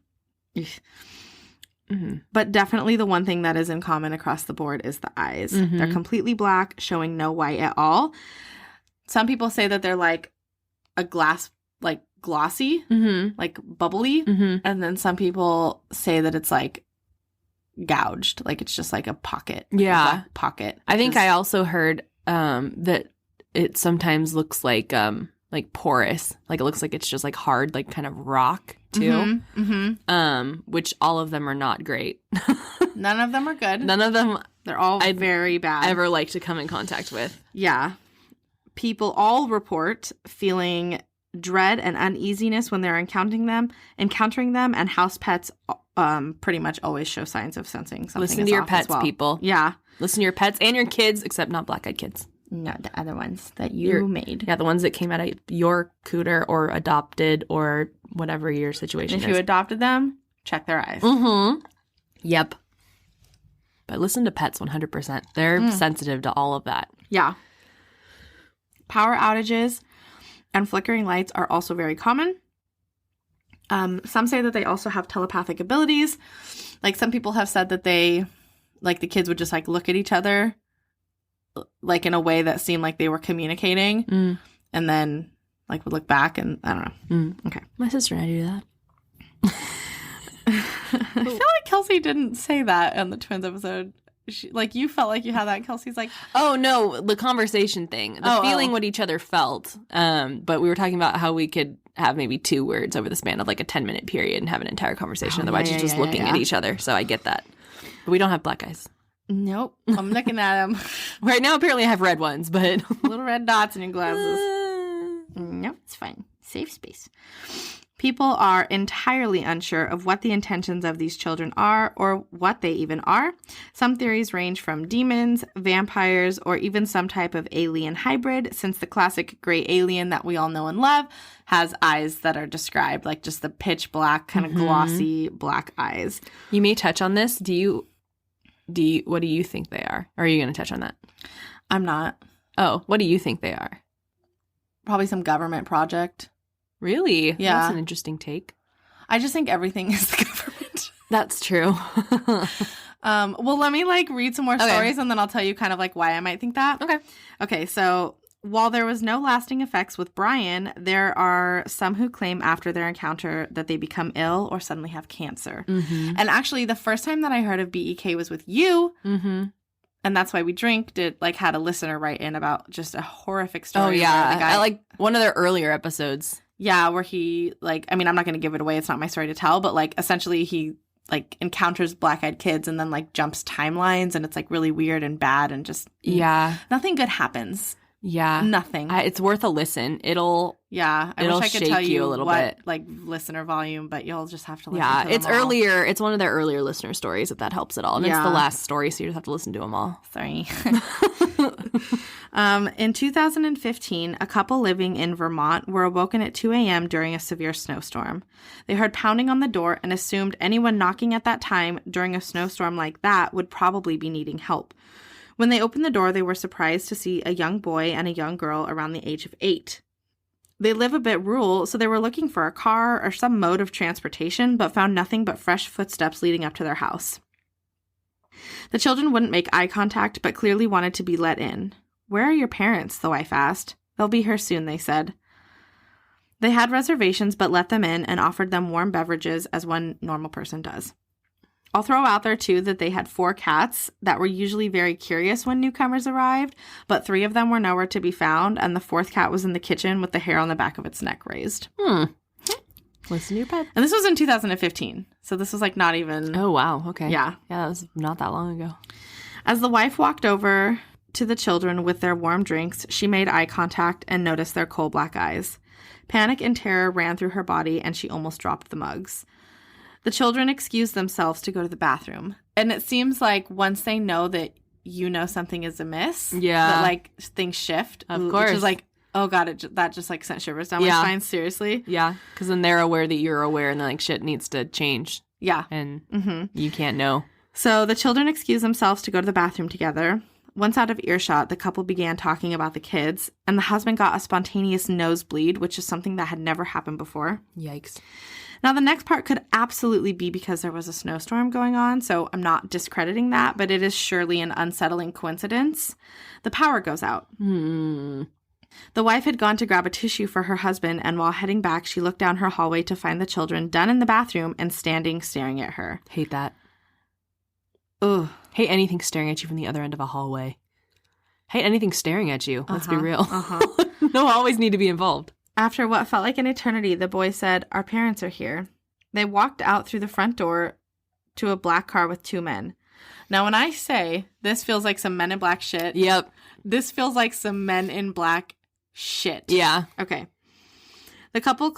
But definitely the one thing that is in common across the board is the eyes. They're completely black, showing no white at all. Some people say that they're like a glass, like glossy, like bubbly. And then some people say that it's like gouged, like it's just like a pocket. Yeah. A pocket. I think I also heard that it sometimes looks like porous, like it looks like it's just like hard, like kind of rock too. Which all of them are not great. None of them are good. None of them. They're all very bad. Ever like to come in contact with. Yeah. People all report feeling dread and uneasiness when they're encountering them, and house pets pretty much always show signs of sensing something. Listen to your pets, people. Yeah. Listen to your pets and your kids, except not black-eyed kids. No, the other ones that you made. Yeah, the ones that came out of your cooter or adopted or whatever your situation is. If you adopted them, check their eyes. Yep. But listen to pets 100%. They're sensitive to all of that. Yeah. Power outages and flickering lights are also very common. Some say that they also have telepathic abilities. Like some people have said that they, like the kids would just like look at each other like in a way that seemed like they were communicating and then like would look back and I don't know. Okay. My sister and I do that. I feel like Kelsey didn't say that in the twins episode. Like you felt like you had that. Kelsey's like, oh no, the conversation thing, the feeling what each other felt. But we were talking about how we could have maybe 2 words over the span of like a 10-minute period and have an entire conversation. Otherwise, you're just looking at each other. So I get that. But we don't have black eyes. Nope. I'm looking at them. Right now, apparently I have red ones, but little red dots in your glasses. No, it's fine. Safe space. People are entirely unsure of what the intentions of these children are or what they even are. Some theories range from demons, vampires, or even some type of alien hybrid, since the classic gray alien that we all know and love has eyes that are described like just the pitch black, kind of glossy black eyes. You may touch on this. What do you think they are? Or are you going to touch on that? I'm not. Oh, what do you think they are? Probably some government project. Really? Yeah. That's an interesting take. I just think everything is the government. That's true. Well, let me like read some more stories and then I'll tell you kind of like why I might think that. Okay, so while there was no lasting effects with Brian, there are some who claim after their encounter that they become ill or suddenly have cancer. And actually, the first time that I heard of B.E.K. was with you. And that's why we drink. Had a listener write in about just a horrific story. Oh, yeah. I like one of their earlier episodes. Yeah, where he, like, I mean, I'm not going to give it away. It's not my story to tell. But, like, essentially he, like, encounters black-eyed kids and then, like, jumps timelines. And it's, like, really weird and bad and just... Nothing good happens. Yeah. Nothing. It's worth a listen. It'll wish I could shake tell you a little what, bit. like, listener volume, but you'll just have to listen to them it's all. earlier. It's one of their earlier listener stories, if that helps at all. And it's the last story, so you just have to listen to them all. Sorry. In 2015, a couple living in Vermont were awoken at 2 a.m. during a severe snowstorm. They heard pounding on the door and assumed anyone knocking at that time during a snowstorm like that would probably be needing help. When they opened the door, they were surprised to see a young boy and a young girl around the age of 8. They live a bit rural, so they were looking for a car or some mode of transportation, but found nothing but fresh footsteps leading up to their house. The children wouldn't make eye contact, but clearly wanted to be let in. "Where are your parents?" the wife asked. "They'll be here soon," they said. They had reservations, but let them in and offered them warm beverages as one normal person does. I'll throw out there, too, that they had 4 cats that were usually very curious when newcomers arrived, but 3 of them were nowhere to be found, and the 4th cat was in the kitchen with the hair on the back of its neck raised. Listen to your pet. And this was in 2015, so this was, like, not even... Oh, wow. Okay. Yeah. Yeah, that was not that long ago. As the wife walked over to the children with their warm drinks, she made eye contact and noticed their coal black eyes. Panic and terror ran through her body, and she almost dropped the mugs. The children excused themselves to go to the bathroom. And it seems like once they know that you know something is amiss, that, like, things shift. Of course. Which is like, oh, God, that just, like, sent shivers down my spine. Seriously. Yeah, because then they're aware that you're aware and then, like, shit needs to change. Yeah. And you can't know. So the children excused themselves to go to the bathroom together. Once out of earshot, the couple began talking about the kids, and the husband got a spontaneous nosebleed, which is something that had never happened before. Yikes. Now, the next part could absolutely be because there was a snowstorm going on, so I'm not discrediting that, but it is surely an unsettling coincidence. The power goes out. The wife had gone to grab a tissue for her husband, and while heading back, she looked down her hallway to find the children done in the bathroom and standing staring at her. Hate that. Ugh. Hate anything staring at you from the other end of a hallway. Hate anything staring at you. Let's be real. No always need to be involved. After what felt like an eternity, the boy said, "Our parents are here." They walked out through the front door to a black car with 2 men. Now, when I say this feels like some Men in Black shit, Yep. this feels like some Men in Black shit. Yeah. Okay. The couple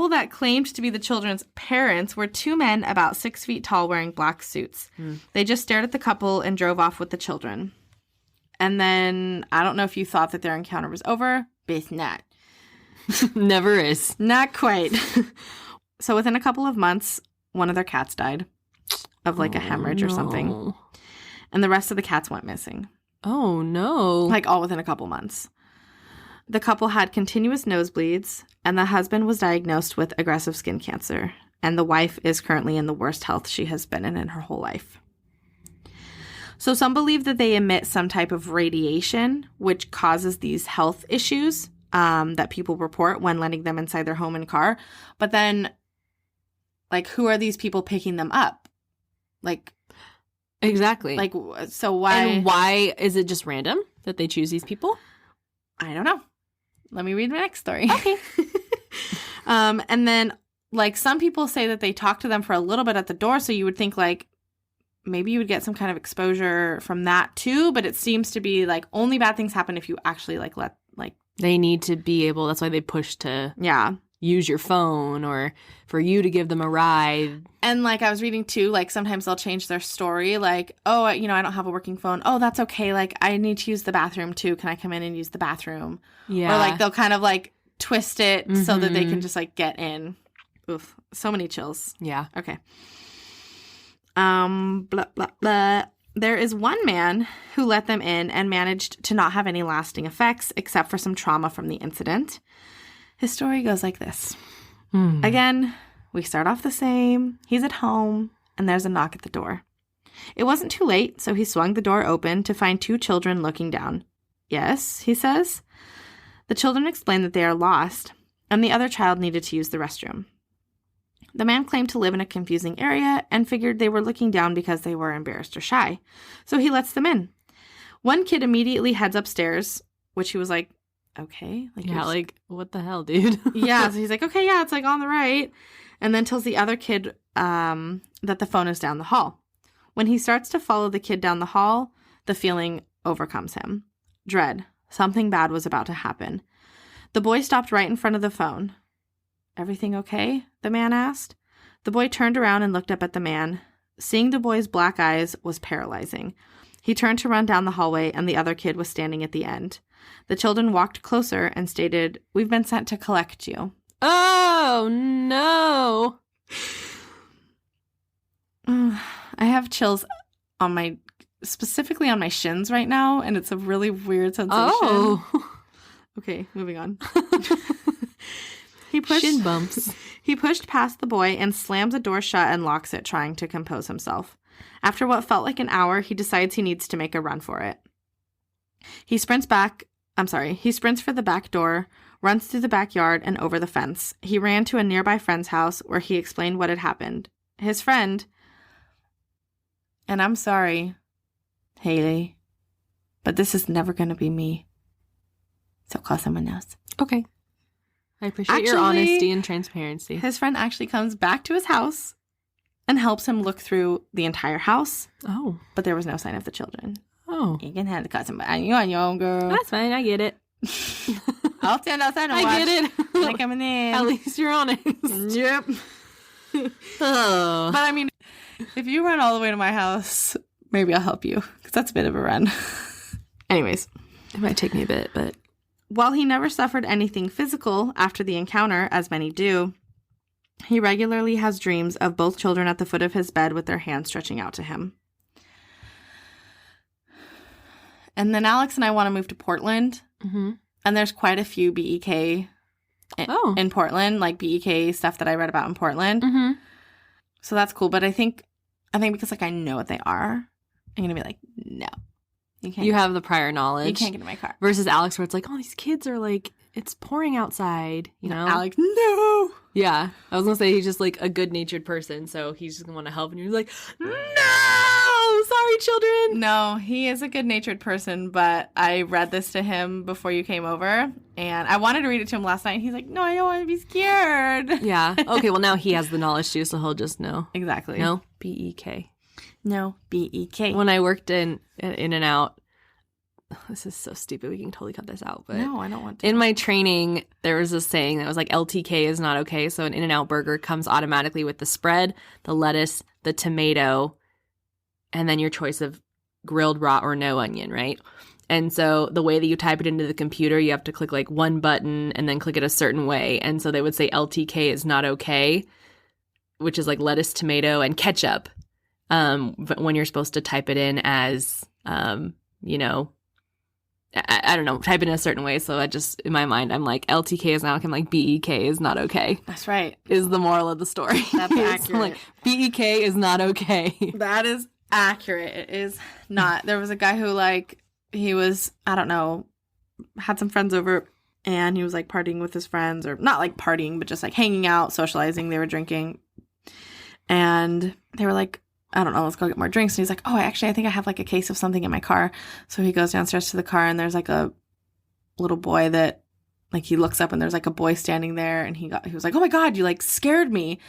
that claimed to be the children's parents were 2 men about 6 feet tall wearing black suits. They just stared at the couple and drove off with the children. And then, I don't know if you thought that their encounter was over, but it's not. Never is. Not quite. So within a couple of months, one of their cats died of like a hemorrhage or something. And the rest of the cats went missing. Oh, no. Like all within a couple months. The couple had continuous nosebleeds, and the husband was diagnosed with aggressive skin cancer. And the wife is currently in the worst health she has been in her whole life. So some believe that they emit some type of radiation, which causes these health issues that people report when letting them inside their home and car. But then, like, who are these people picking them up? Like, exactly. Like, so why? And why is it just random that they choose these people? I don't know. Let me read my next story. Okay. And then, like, some people say that they talk to them for a little bit at the door, so you would think, like, maybe you would get some kind of exposure from that, too. But it seems to be, like, only bad things happen if you actually, like, They need to be able, that's why they push to use your phone or for you to give them a ride. And, like, I was reading, too, like, sometimes they'll change their story. Like, oh, I don't have a working phone. Oh, that's okay. Like, I need to use the bathroom, too. Can I come in and use the bathroom? Yeah. Or, like, they'll kind of, like, twist it so that they can just, like, get in. Oof. So many chills. Yeah. Okay. Blah, blah, blah. There is one man who let them in and managed to not have any lasting effects except for some trauma from the incident. His story goes like this. Again, we start off the same. He's at home, and there's a knock at the door. It wasn't too late, so he swung the door open to find 2 children looking down. "Yes," he says. The children explain that they are lost, and the other child needed to use the restroom. The man claimed to live in a confusing area and figured they were looking down because they were embarrassed or shy. So he lets them in. One kid immediately heads upstairs, which he was like, okay. Like, what the hell, dude? Yeah, so he's like, okay, yeah, it's like on the right. And then tells the other kid that the phone is down the hall. When he starts to follow the kid down the hall, the feeling overcomes him. Dread. Something bad was about to happen. The boy stopped right in front of the phone. "Everything okay?" the man asked. The boy turned around and looked up at the man. Seeing the boy's black eyes was paralyzing. He turned to run down the hallway, and the other kid was standing at the end. The children walked closer and stated, "We've been sent to collect you." Oh, no. I have chills specifically on my shins right now, and it's a really weird sensation. Oh. Okay, moving on. Shin bumps. He pushed past the boy and slams the door shut and locks it, trying to compose himself. After what felt like an hour, he decides he needs to make a run for it. He sprints for the back door, runs through the backyard and over the fence. He ran to a nearby friend's house where he explained what had happened. His friend, and I'm sorry, Haley, but this is never going to be me. So call someone else. Okay. I appreciate your honesty and transparency. His friend actually comes back to his house and helps him look through the entire house. Oh. But there was no sign of the children. Oh. You can have to cut somebody. You on your own, girl. That's fine. I get it. I'll stand outside and watch. I get it. Like coming in. At least you're honest. Yep. Oh. But I mean, if you run all the way to my house, maybe I'll help you. Because that's a bit of a run. Anyways. It might take me a bit, but... While he never suffered anything physical after the encounter, as many do, he regularly has dreams of both children at the foot of his bed with their hands stretching out to him. And then Alex and I want to move to Portland. Mm-hmm. And there's quite a few B.E.K. in Portland, like B.E.K. stuff that I read about in Portland. Mm-hmm. So that's cool. But I think because like I know what they are, I'm going to be like, no. You have the prior knowledge. You can't get in my car. Versus Alex, where it's like, oh, these kids are like, it's pouring outside, you know? Alex, no! Yeah. I was going to say he's just like a good-natured person, so he's just going to want to help. And you're like, no! Sorry, children! No, he is a good-natured person, but I read this to him before you came over, and I wanted to read it to him last night, and he's like, no, I don't want to be scared. Yeah. Okay, well, now he has the knowledge, too, so he'll just know. Exactly. No? B.E.K. No, B.E.K. When I worked in and out, this is so stupid. We can totally cut this out. But no, I don't want to. In my training, there was this saying that was like LTK is not okay. So an In-N-Out burger comes automatically with the spread, the lettuce, the tomato, and then your choice of grilled, raw, or no onion, right? And so the way that you type it into the computer, you have to click like one button and then click it a certain way. And so they would say LTK is not okay, which is like lettuce, tomato, and ketchup. But when you're supposed to type it in as, you know, I don't know, type it in a certain way. So I just, in my mind, I'm like, LTK is not okay. I'm like, B.E.K. is not okay. That's right. Is the moral of the story. That's accurate. I'm like, B.E.K. is not okay. That is accurate. It is not. There was a guy who, like, he was, I don't know, had some friends over and he was, like, partying with his friends, or not, like, partying, but just, like, hanging out, socializing. They were drinking. And they were like, I don't know, let's go get more drinks. And he's like, oh, I think I have like a case of something in my car. So he goes downstairs to the car and there's like a little boy that, like, he looks up and there's like a boy standing there, and he was like, oh my God, you like scared me.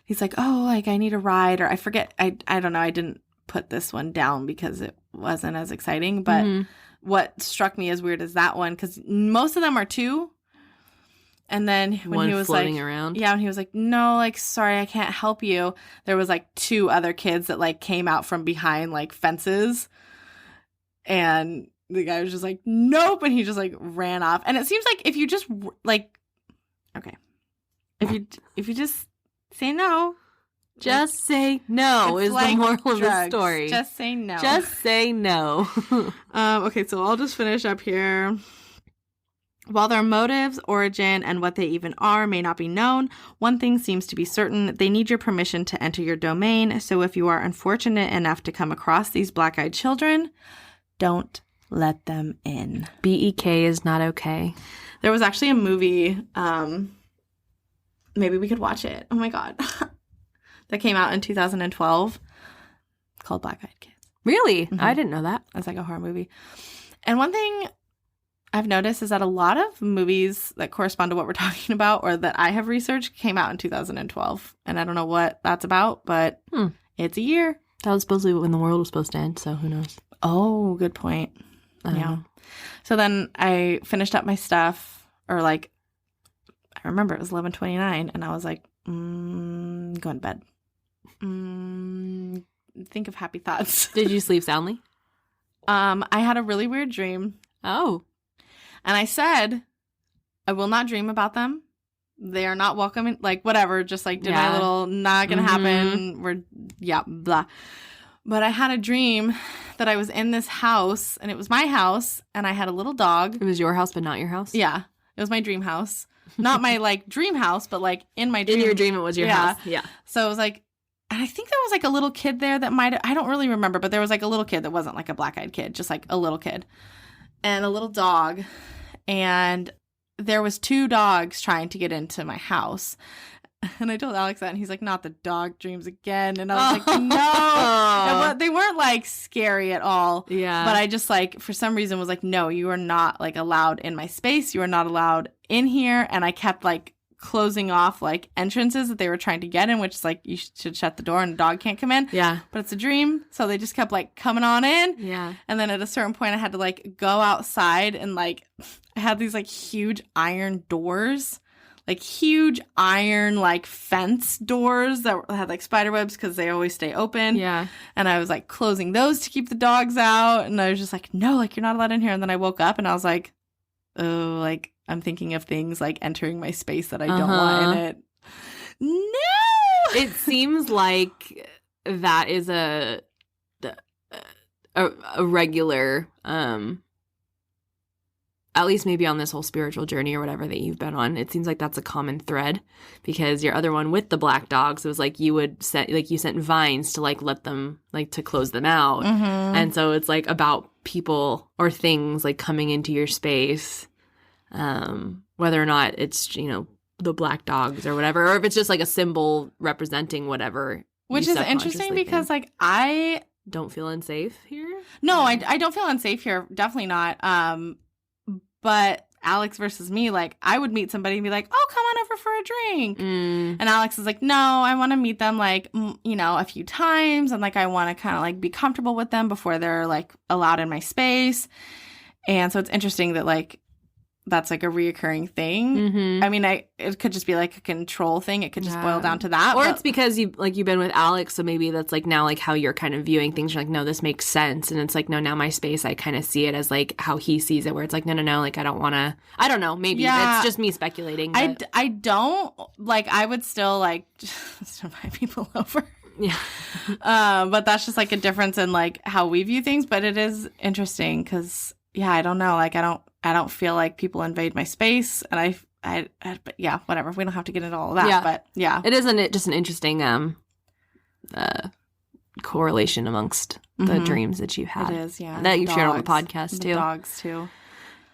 He's like, oh, like I need a ride, or I forget. I don't know. I didn't put this one down because it wasn't as exciting. But what struck me as weird is that one, because most of them are two. And then when one he was floating like, around. Yeah, when he was like, no, like, sorry, I can't help you. There was like two other kids that like came out from behind like fences. And the guy was just like, nope. And he just like ran off. And it seems like if you just like, okay. If you just say no. Just say no is like the moral of the drugs. story. Just say no. Just say no. Okay, so I'll just finish up here. While their motives, origin, and what they even are may not be known, one thing seems to be certain: they need your permission to enter your domain. So if you are unfortunate enough to come across these black-eyed children, don't let them in. B.E.K. is not okay. There was actually a movie, maybe we could watch it. Oh my God. That came out in 2012 called Black-Eyed Kids. Really? Mm-hmm. I didn't know that. It's like a horror movie. And one thing I've noticed is that a lot of movies that correspond to what we're talking about, or that I have researched, came out in 2012. And I don't know what that's about, but it's a year. That was supposedly when the world was supposed to end, so who knows? Oh, good point. I don't know. So then I finished up my stuff, or like, I remember it was 11:29, and I was like, going to bed. Think of happy thoughts. Did you sleep soundly? I had a really weird dream. Oh. And I said, I will not dream about them. They are not welcome in, like, whatever, just like did my little, not gonna happen. Blah. But I had a dream that I was in this house, and it was my house, and I had a little dog. It was your house, but not your house? Yeah. It was my dream house. Not my like dream house, but like in my dream. In your dream, it was your house. Yeah. So it was like, and I think there was like a little kid there that I don't really remember, but there was like a little kid that wasn't like a black-eyed kid, just like a little kid and a little dog. And there was 2 dogs trying to get into my house. And I told Alex that, and he's like, not the dog dreams again. And I was like, no. They weren't like scary at all. Yeah. But I just like, for some reason was like, no, you are not like allowed in my space. You are not allowed in here. And I kept like closing off like entrances that they were trying to get in, which is like, you should shut the door and a dog can't come in. Yeah. But it's a dream. So they just kept like coming on in. Yeah. And then at a certain point I had to like go outside, and like I had these like huge iron doors, like huge iron like fence doors that had like spider webs because they always stay open. Yeah. And I was like closing those to keep the dogs out. And I was just like, no, like you're not allowed in here. And then I woke up and I was like, oh, like I'm thinking of things like entering my space that I don't want in it. No! It seems like that is a regular, at least maybe on this whole spiritual journey or whatever that you've been on, it seems like that's a common thread, because your other one with the black dogs, it was like you sent vines to like let them, like to close them out. Mm-hmm. And so it's like about people or things like coming into your space, whether or not it's, you know, the black dogs or whatever, or if it's just like a symbol representing whatever. Which is interesting because like I don't feel unsafe here. No, I don't feel unsafe here. Definitely not. But Alex versus me, like, I would meet somebody and be like, oh, come on over for a drink. And Alex is like, no, I want to meet them, like, you know, a few times. And, like, I want to kind of, like, be comfortable with them before they're, like, allowed in my space. And so it's interesting that, like, that's, like, a reoccurring thing. Mm-hmm. I mean, it could just be, like, a control thing. It could just boil down to that. Or it's because you've been with Alex, so maybe that's, like, now, like, how you're kind of viewing things. You're like, no, this makes sense. And it's like, no, now my space, I kind of see it as, like, how he sees it, where it's like, no, like, I don't want to, I don't know, maybe. Yeah. It's just me speculating. But... I don't, like, I would still, like, just invite people over. Yeah. But that's just, like, a difference in, like, how we view things. But it is interesting because, yeah, I don't know. Like, I don't feel like people invade my space, and but yeah, whatever. We don't have to get into all of that, but yeah. It isn't just an interesting correlation amongst the dreams that you've had. It is, yeah. That you've shared on the podcast, too. Dogs, too.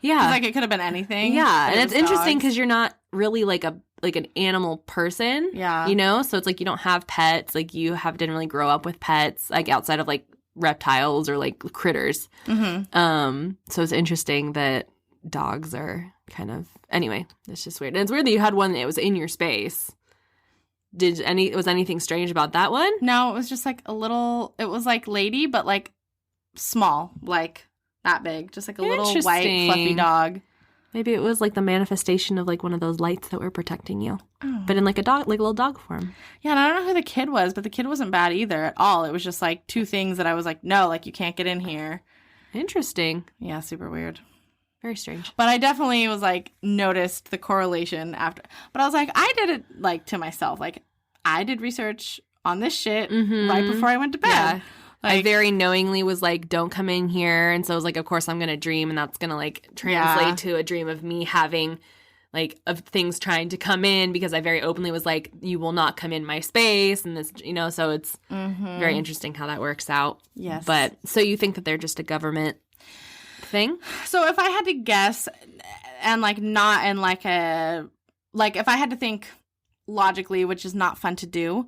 Yeah. Like, it could have been anything. Yeah, and it's interesting because you're not really like an animal person. Yeah. You know? So it's like you don't have pets. Like, didn't really grow up with pets, like, outside of, like, reptiles or, like, critters. Mm-hmm. So it's interesting that dogs are kind of, anyway, it's just weird. And it's weird that you had one that was in your space. Was anything strange about that one? No, it was just like it was like lady, but like small, like that big, just like a little white fluffy dog. Maybe it was like the manifestation of like one of those lights that were protecting you, but in like a little dog form. Yeah, and I don't know who the kid was, but the kid wasn't bad either at all. It was just like 2 things that I was like, no, like you can't get in here. Interesting. Yeah, super weird. Very strange. But I definitely was like noticed the correlation after. But I was like, I did it like to myself. Like I did research on this shit right before I went to bed. Yeah. Like, I very knowingly was like, don't come in here. And so I was like, of course I'm going to dream. And that's going to like translate to a dream of me having like of things trying to come in, because I very openly was like, you will not come in my space. And this, you know, so it's very interesting how that works out. Yes. But so you think that they're just a government thing? So if I had to guess, and like not in like if I had to think logically, which is not fun to do,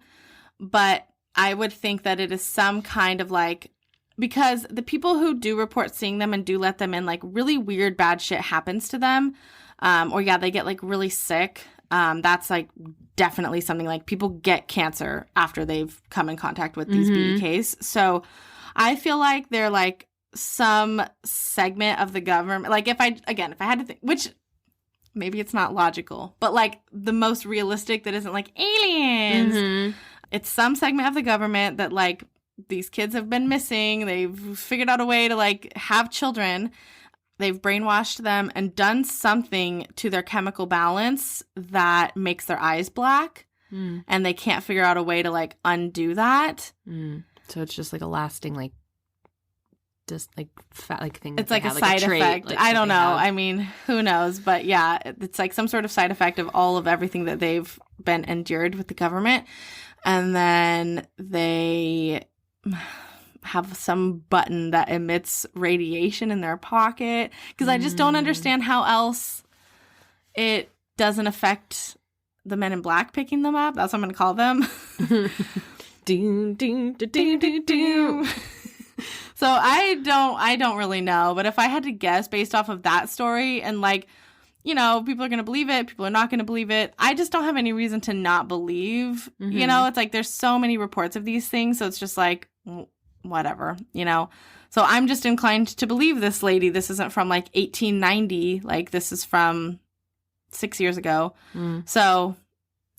but I would think that it is some kind of like, because the people who do report seeing them and do let them in, like really weird bad shit happens to them, or they get like really sick. That's like definitely something, like people get cancer after they've come in contact with these B.E.Ks. So I feel like they're like some segment of the government. Like if I had to think, which maybe it's not logical, but like the most realistic that isn't like aliens, it's some segment of the government that like these kids have been missing. They've figured out a way to like have children. They've brainwashed them and done something to their chemical balance that makes their eyes black. And they can't figure out a way to like undo that. So it's just like a lasting like just like fat like thing. It's like a side effect. Like, I don't know. I mean, who knows? But yeah, it's like some sort of side effect of all of everything that they've been endured with the government. And then they have some button that emits radiation in their pocket. Because I just don't understand how else it doesn't affect the men in black picking them up. That's what I'm going to call them. Ding, ding, ding, ding, ding, ding. So I don't really know. But if I had to guess based off of that story and like, you know, people are going to believe it, people are not going to believe it. I just don't have any reason to not believe. Mm-hmm. You know, it's like there's so many reports of these things. So it's just like, whatever, you know. So I'm just inclined to believe this lady. This isn't from like 1890. Like this is from 6 years ago. So,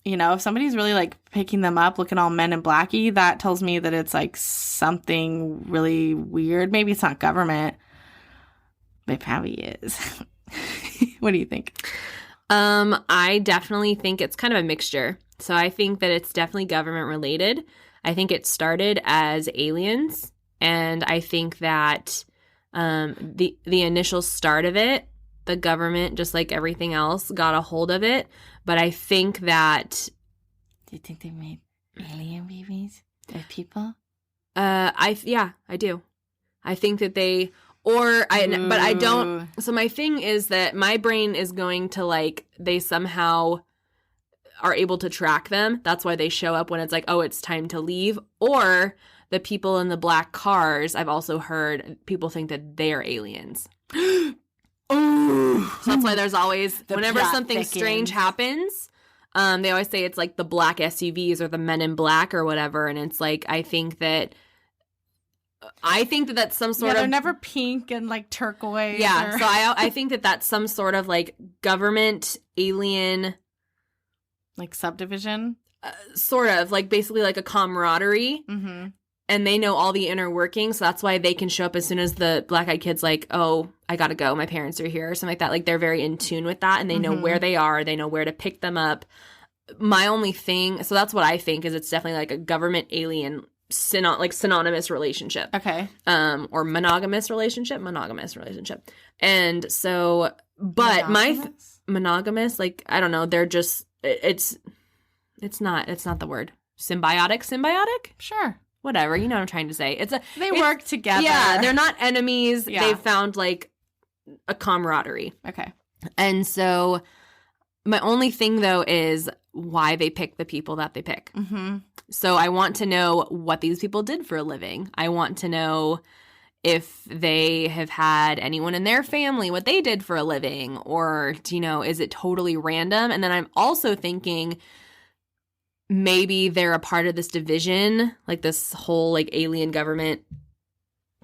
you know, if somebody's really like picking them up, looking all men in blacky, that tells me that it's like something really weird. Maybe it's not government, but it probably is. What do you think? I definitely think it's kind of a mixture. So I think that it's definitely government related. I think it started as aliens, and I think that the initial start of it, the government, just like everything else, got a hold of it. But I think that... Do you think they made alien babies with people? Yeah, I do. I think that they... But I don't... So my thing is that my brain is going to, like, they somehow are able to track them. That's why they show up when it's like, oh, it's time to leave. Or the people in the black cars, I've also heard people think that they're aliens. So that's why there's always, whenever something strange happens, they always say it's like the black SUVs or the men in black or whatever. And it's like, I think that that's some sort of... they're never pink and like turquoise. Yeah, so I think that that's some sort of like government alien... Like subdivision? Sort of, like basically like a camaraderie. Mm-hmm. And they know all the inner workings, so that's why they can show up as soon as the black-eyed kid's like, oh, I gotta go, my parents are here, or something like that. Like, they're very in tune with that, and they know where they are, they know where to pick them up. My only thing, so that's what I think, is it's definitely like a government-alien synonymous relationship. Okay. Or monogamous relationship. And so, but monogamous, like, I don't know, they're just, it's not the word. Symbiotic? Sure. Whatever, you know what I'm trying to say. They work together. Yeah, they're not enemies. Yeah. They've found, like, a camaraderie. Okay. And so my only thing, though, is why they pick the people that they pick. Mm-hmm. So I want to know what these people did for a living. I want to know if they have had anyone in their family, what they did for a living. Or, you know, is it totally random? And then I'm also thinking... maybe they're a part of this division, like this whole like alien government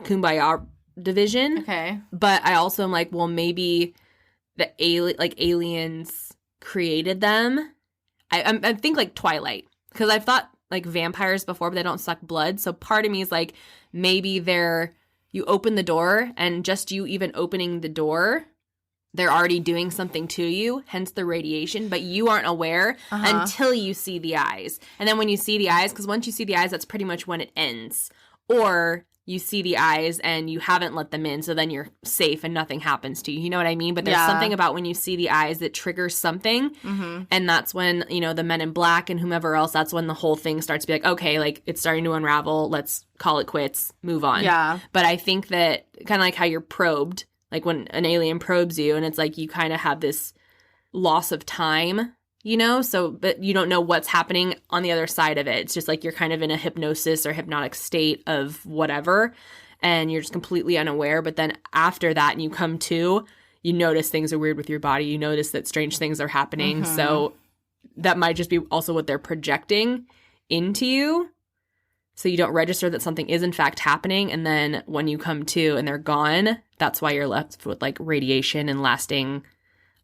kumbaya division. Okay. But I also am like, well, maybe the aliens created them. I think like Twilight, because I've thought like vampires before, but they don't suck blood. So part of me is like, maybe you open the door, and just you even opening the door, they're already doing something to you, hence the radiation, but you aren't aware until you see the eyes. And then when you see the eyes, because once you see the eyes, that's pretty much when it ends. Or you see the eyes and you haven't let them in, so then you're safe and nothing happens to you. You know what I mean? But there's something about when you see the eyes that triggers something, and that's when, you know, the men in black and whomever else, that's when the whole thing starts to be like, okay, like, it's starting to unravel, let's call it quits, move on. Yeah. But I think that, kind of like how you're probed, like when an alien probes you, and it's like you kind of have this loss of time, you know? So, but you don't know what's happening on the other side of it. It's just like you're kind of in a hypnosis or hypnotic state of whatever, and you're just completely unaware. But then after that, and you come to, you notice things are weird with your body. You notice that strange things are happening. So that might just be also what they're projecting into you. So you don't register that something is in fact happening, and then when you come to and they're gone, that's why you're left with like radiation and lasting,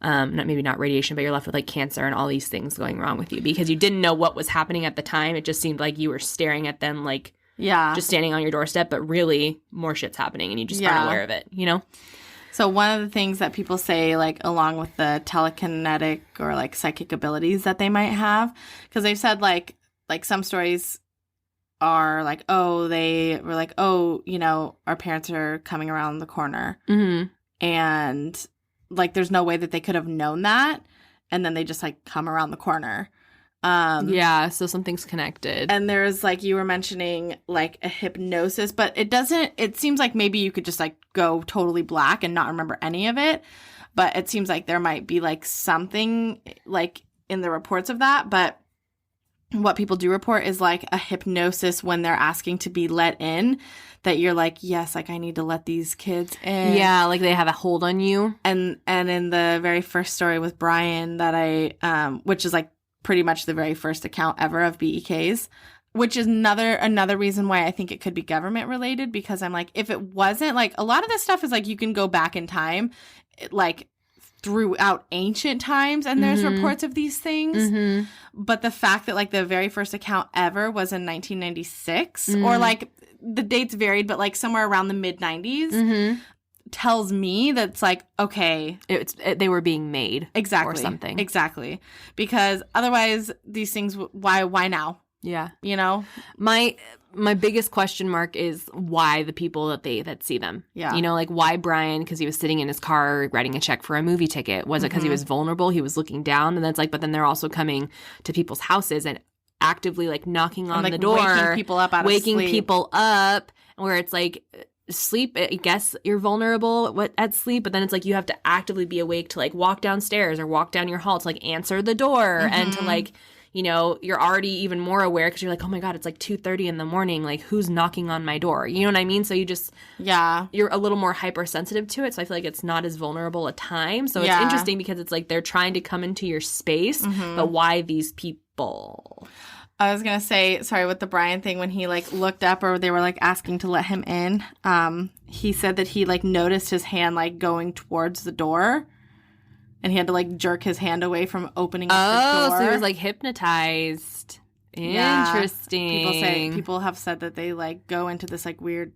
not radiation, but you're left with like cancer and all these things going wrong with you because you didn't know what was happening at the time. It just seemed like you were staring at them like just standing on your doorstep, but really more shit's happening and you just aren't aware of it, you know? So one of the things that people say, like along with the telekinetic or like psychic abilities that they might have, because they've said like some stories are like, oh, they were like, oh, you know, our parents are coming around the corner. Mm-hmm. And like, there's no way that they could have known that. And then they just like come around the corner. Yeah, so something's connected. And there's like, you were mentioning like a hypnosis, but it seems like maybe you could just like go totally black and not remember any of it. But it seems like there might be like something like in the reports of that. But what people do report is like a hypnosis when they're asking to be let in, that you're like, yes, like I need to let these kids in. Yeah, like they have a hold on you. And in the very first story with Brian that I, which is like pretty much the very first account ever of B.E.K's, which is another reason why I think it could be government related, because I'm like, if it wasn't, like a lot of this stuff is like you can go back in time, like throughout ancient times, and there's reports of these things. But the fact that like the very first account ever was in 1996, or like the dates varied, but like somewhere around the mid 90s, tells me that's like, okay, they were being made. Exactly. Or something. Exactly. Because otherwise these things, why now? Yeah. You know? My biggest question mark is why the people that see them. Yeah. You know, like why Brian, because he was sitting in his car writing a check for a movie ticket. Was it because he was vulnerable? He was looking down, and that's like, but then they're also coming to people's houses and actively like knocking on like the door, waking people up out of waking sleep. people up, where it's like, sleep, I guess you're vulnerable at sleep, but then it's like you have to actively be awake to like walk downstairs or walk down your hall to like answer the door, and to like, you know, you're already even more aware because you're like, oh my god, it's like 2:30 in the morning, like who's knocking on my door, you know what I mean? So you just, you're a little more hypersensitive to it, so I feel like it's not as vulnerable a time. So it's interesting because it's like they're trying to come into your space, but why these people? I was going to say, sorry, with the Brian thing, when he like looked up, or they were like asking to let him in, he said that he like noticed his hand like going towards the door, and he had to like jerk his hand away from opening up the door. So he was like hypnotized. Interesting. People have said that they like go into this like weird,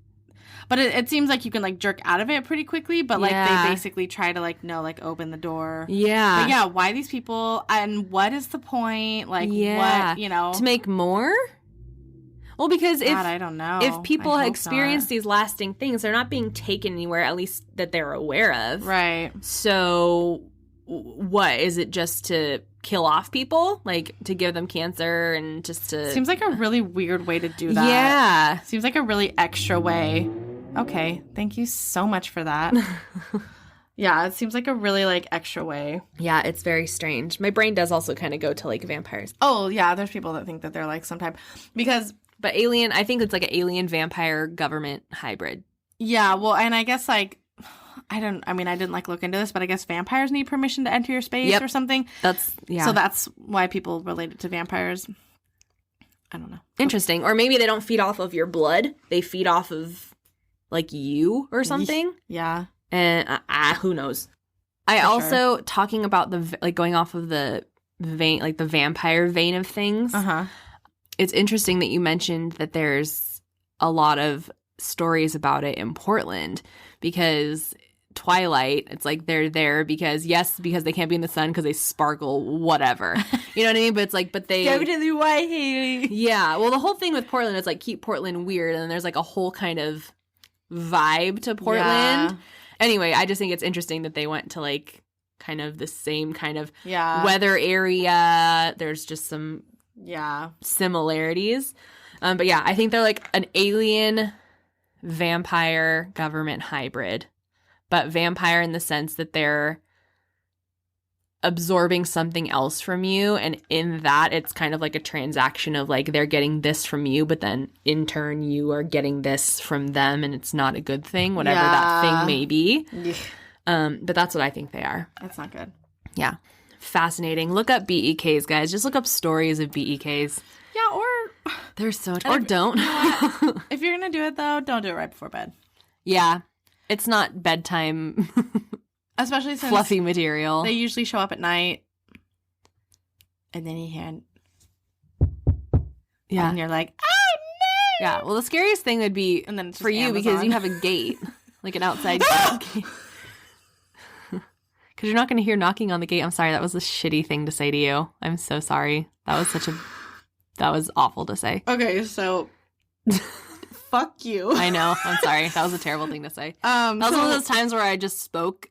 but it seems like you can like jerk out of it pretty quickly, but like they basically try to like open the door. Yeah. But yeah, why these people, and what is the point? Like what, you know? To make more? Well, because I don't know. If people experience these lasting things, they're not being taken anywhere, at least that they're aware of. Right. So what? Is it just to kill off people? Like to give them cancer and just to... Seems like a really weird way to do that. Yeah. Seems like a really extra way. Okay. Thank you so much for that. Yeah, it seems like a really like extra way. Yeah, it's very strange. My brain does also kind of go to like vampires. Oh, yeah. There's people that think that they're like some type. But alien, I think it's like an alien vampire government hybrid. Yeah, well, and I guess like, I didn't like look into this, but I guess vampires need permission to enter your space or something. So that's why people relate it to vampires. I don't know. Interesting. Or maybe they don't feed off of your blood. They feed off of like you or something. Yeah. And who knows? Talking about the like going off of the vein, like the vampire vein of things. It's interesting that you mentioned that there's a lot of stories about it in Portland, because Twilight, it's like they're there because they can't be in the sun because they sparkle, whatever. You know what I mean? But it's like, but they go to the White Haley. Yeah. Well, the whole thing with Portland is like keep Portland weird, and then there's like a whole kind of vibe to Portland. Yeah. Anyway, I just think it's interesting that they went to like kind of the same kind of weather area. There's just some similarities. But yeah, I think they're like an alien vampire government hybrid, but vampire in the sense that they're absorbing something else from you, and in that it's kind of like a transaction of like they're getting this from you, but then in turn you are getting this from them, and it's not a good thing, whatever that thing may be. But that's what I think they are. That's not good. Yeah. Fascinating. Look up B.E.Ks, guys. Just look up stories of B.E.Ks. Yeah, or there's so much. Or don't. If you're gonna do it though, don't do it right before bed. Yeah. It's not bedtime. Especially since fluffy material. They usually show up at night, and then you hear, and you're like, oh no! Yeah. Well, the scariest thing would be and then for you Amazon. Because you have a gate, like an outside gate. Because you're not going to hear knocking on the gate. I'm sorry, that was a shitty thing to say to you. I'm so sorry. That was awful to say. Okay, so Fuck you. I know. I'm sorry. That was a terrible thing to say. That was one of those times where I just spoke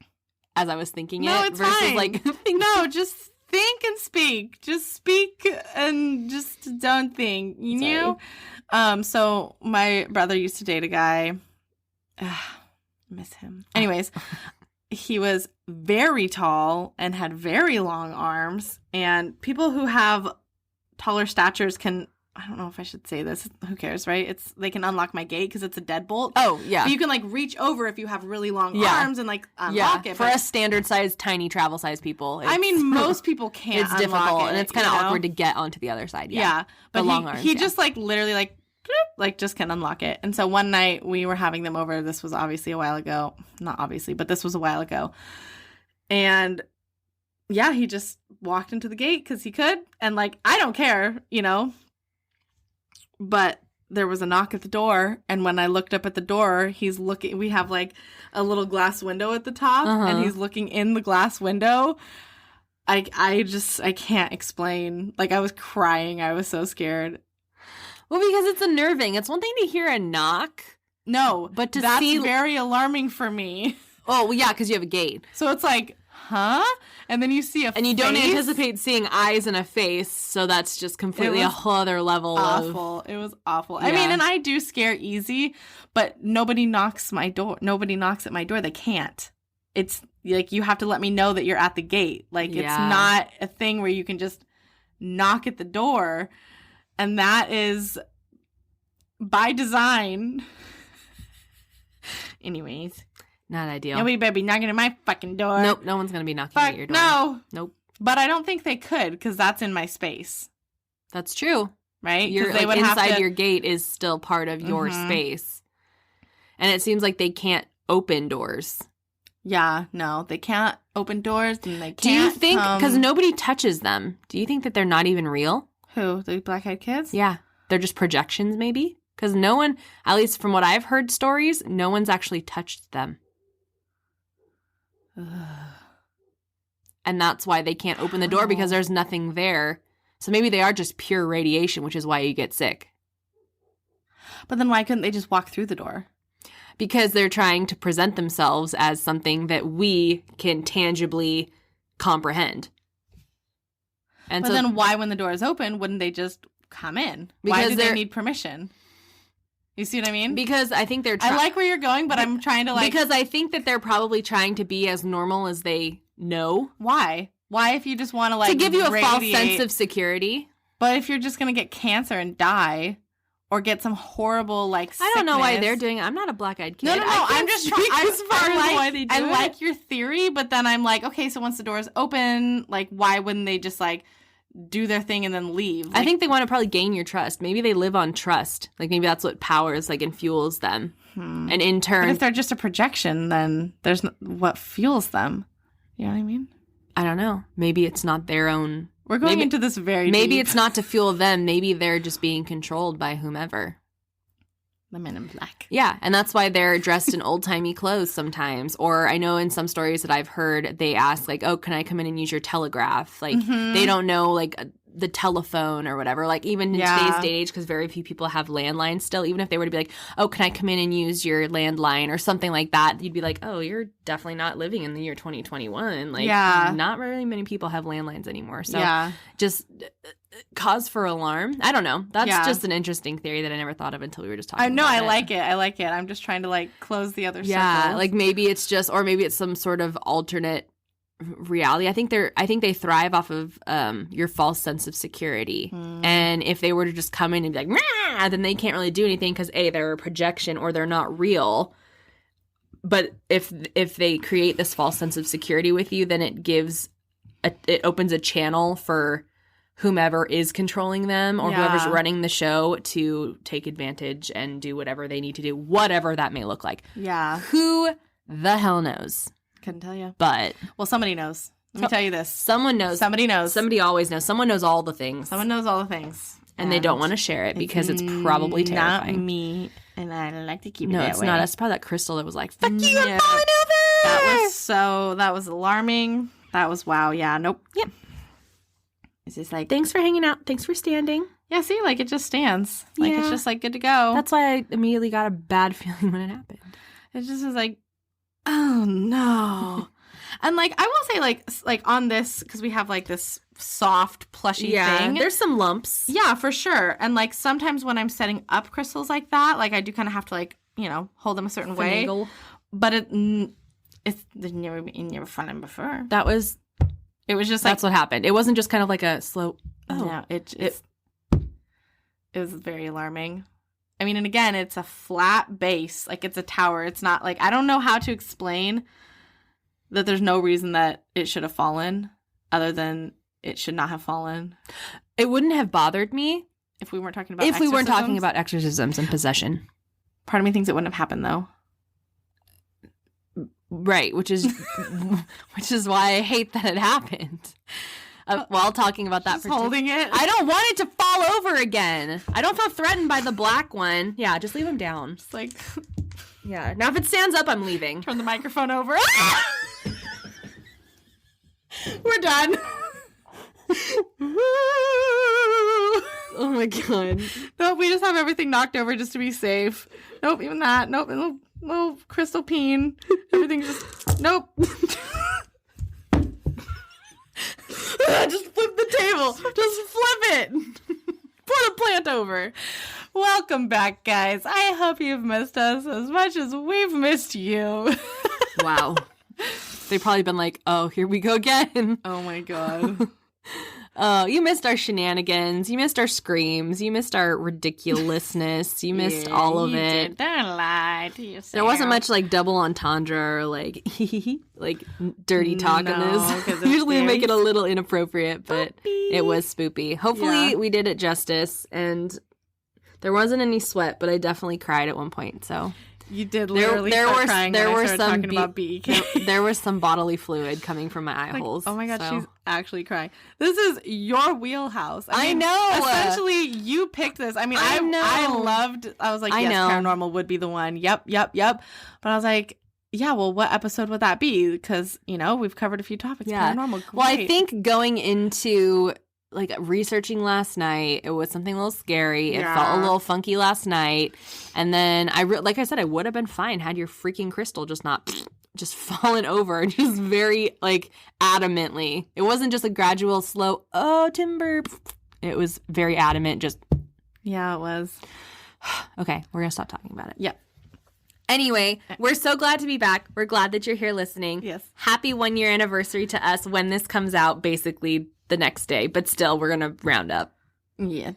as I was thinking it's versus fine. like No, just think and speak. Just speak and just don't think. You know? So my brother used to date a guy. Miss him. Anyways, he was very tall and had very long arms. And people who have taller statures can, I don't know if I should say this. Who cares, right? They can unlock my gate because it's a deadbolt. Oh, yeah. But you can like reach over if you have really long arms and like unlock it. For us standard size, tiny travel size people. I mean, most people can't. It's difficult it, and it's kind of awkward to get onto the other side. Yeah. But long arms. He just like literally like just can unlock it. And so one night we were having them over. This was obviously a while ago. Not obviously, but this was a while ago. And yeah, he just walked into the gate because he could. And like, I don't care, you know. But there was a knock at the door. And when I looked up at the door, he's looking. We have like a little glass window at the top. And he's looking in the glass window. I can't explain. Like, I was crying. I was so scared. Well, because it's unnerving. It's one thing to hear a knock. No, but that's very alarming for me. Oh, well, yeah, because you have a gate. So it's like, huh? And then you see a face. And you don't anticipate seeing eyes and a face, so that's just completely a whole other level awful. It was awful. Yeah. I mean, and I do scare easy, but nobody knocks my door. Nobody knocks at my door. They can't. It's like you have to let me know that you're at the gate. Like, it's not a thing where you can just knock at the door. And that is by design. Anyways. Not ideal. Nobody better be knocking at my fucking door. Nope, no one's going to be knocking at your door. No. Nope. But I don't think they could because that's in my space. That's true. Right? You're, they would inside your gate is still part of your space. And it seems like they can't open doors. Yeah, no, they can't open doors and they can't. Do you think, because nobody touches them, do you think that they're not even real? Who? The black-eyed kids? Yeah. They're just projections, maybe? Because no one, at least from what I've heard stories, no one's actually touched them. And that's why they can't open the door, because there's nothing there. So maybe they are just pure radiation, which is why you get sick. But then why couldn't they just walk through the door? Because they're trying to present themselves as something that we can tangibly comprehend. And but then why, when the door is open, wouldn't they just come in? Why do they need permission? You see what I mean? Because I think they're... I like where you're going, but I'm trying to like... Because I think that they're probably trying to be as normal as they know. Why? Why if you just want to like... To give you a false sense of security. But if you're just going to get cancer and die... Or get some horrible, like, sickness. I don't know why they're doing it. I'm not a black-eyed kid. No, I'm just trying. I like your theory, but then I'm like, okay, so once the door is open, like, why wouldn't they just, like, do their thing and then leave? Like, I think they want to probably gain your trust. Maybe they live on trust. Like, maybe that's what powers, like, and fuels them. And in turn... But if they're just a projection, then there's what fuels them. You know what I mean? I don't know. Maybe it's not their own... We're going into this very Maybe deep. It's not to fuel them. Maybe they're just being controlled by whomever. The men in black. Yeah, and that's why they're dressed in old-timey clothes sometimes. Or I know in some stories that I've heard, they ask, like, oh, can I come in and use your telegraph? Like, they don't know, like, the telephone or whatever. Like, even in today's day and age, because very few people have landlines still, even if they were to be like, oh, can I come in and use your landline or something like that, you'd be like, oh, you're definitely not living in the year 2021. Like, not very many people have landlines anymore. So just cause for alarm. I don't know. That's just an interesting theory that I never thought of until we were just talking about it. I like it. I like it. I'm just trying to, like, close the other circles. Yeah, like maybe it's just, or maybe it's some sort of alternate reality. I think they thrive off of your false sense of security. And if they were to just come in and be like, Mah! Then they can't really do anything because A, they're a projection or they're not real. But if they create this false sense of security with you, then it opens a channel for whomever is controlling them or whoever's running the show to take advantage and do whatever they need to do, whatever that may look like. Yeah. Who the hell knows? Couldn't tell you. But well, somebody knows. Let me tell you this. Someone knows. Somebody knows. Somebody always knows. Someone knows all the things. Someone knows all the things. And they don't want to share it because it's probably terrifying. Not me. And I like to keep it that way. No, it's not. It's probably that Crystal that was like, fuck you, I'm falling over! That was alarming. That was wow. Yeah, nope. Yep. It's just like... Thanks for hanging out. Thanks for standing. Yeah, see, like, it just stands. Like, it's Yeah. just, like, good to go. That's why I immediately got a bad feeling when it happened. It just was like, oh, no. And, like, I will say, like on this, because we have, like, this soft, plushy thing. There's some lumps. Yeah, for sure. And, like, sometimes when I'm setting up crystals like that, like, I do kind of have to, like, you know, hold them a certain way. But it's never fallen before. It was just, like... That's what happened. It wasn't just kind of like a slow... Oh. No, it was very alarming. I mean, and again, it's a flat base. Like, it's a tower. It's not, like... I don't know how to explain that there's no reason that it should have fallen other than it should not have fallen. It wouldn't have bothered me if we weren't talking about we weren't talking about exorcisms and possession. Part of me thinks it wouldn't have happened, though. Right, which is why I hate that it happened. While talking about that, just holding it. I don't want it to fall over again. I don't feel threatened by the black one. Yeah, just leave him down. Just like, yeah. Now if it stands up, I'm leaving. Turn the microphone over. We're done. Oh my god. Nope, we just have everything knocked over just to be safe. Nope, even that. Nope, no crystal peen. Everything's just... Nope. Just flip the table. Just flip it. Put a plant over. Welcome back, guys. I hope you've missed us as much as we've missed you. Wow. They've probably been like, oh, here we go again. Oh my god. Oh, you missed our shenanigans. You missed our screams. You missed our ridiculousness. You missed all of it. Don't lie to yourself. There wasn't much like double entendre or like like dirty talk in this. Usually we make it a little inappropriate, but it was spoopy. Hopefully we did it justice, and there wasn't any sweat, but I definitely cried at one point. So you did literally start crying when I started talking about B.E.K. There was some bodily fluid coming from my eye holes. Oh my god, she's actually crying. This is your wheelhouse. I know. Essentially, you picked this. I mean, I was like, yes, Paranormal would be the one. Yep. But I was like, yeah, well, what episode would that be? Because, you know, we've covered a few topics. Yeah. Paranormal, great. Well, I think going into... like researching last night, it was something a little scary. It felt a little funky last night, and then like I said, I would have been fine had your freaking crystal just not just fallen over, just very like adamantly. It wasn't just a gradual, slow. Oh, timber. It was very adamant. Just it was. Okay, we're gonna stop talking about it. Yep. Anyway, we're so glad to be back. We're glad that you're here listening. Yes. Happy 1 year anniversary to us when this comes out, basically the next day, but still we're gonna round up. Yeah.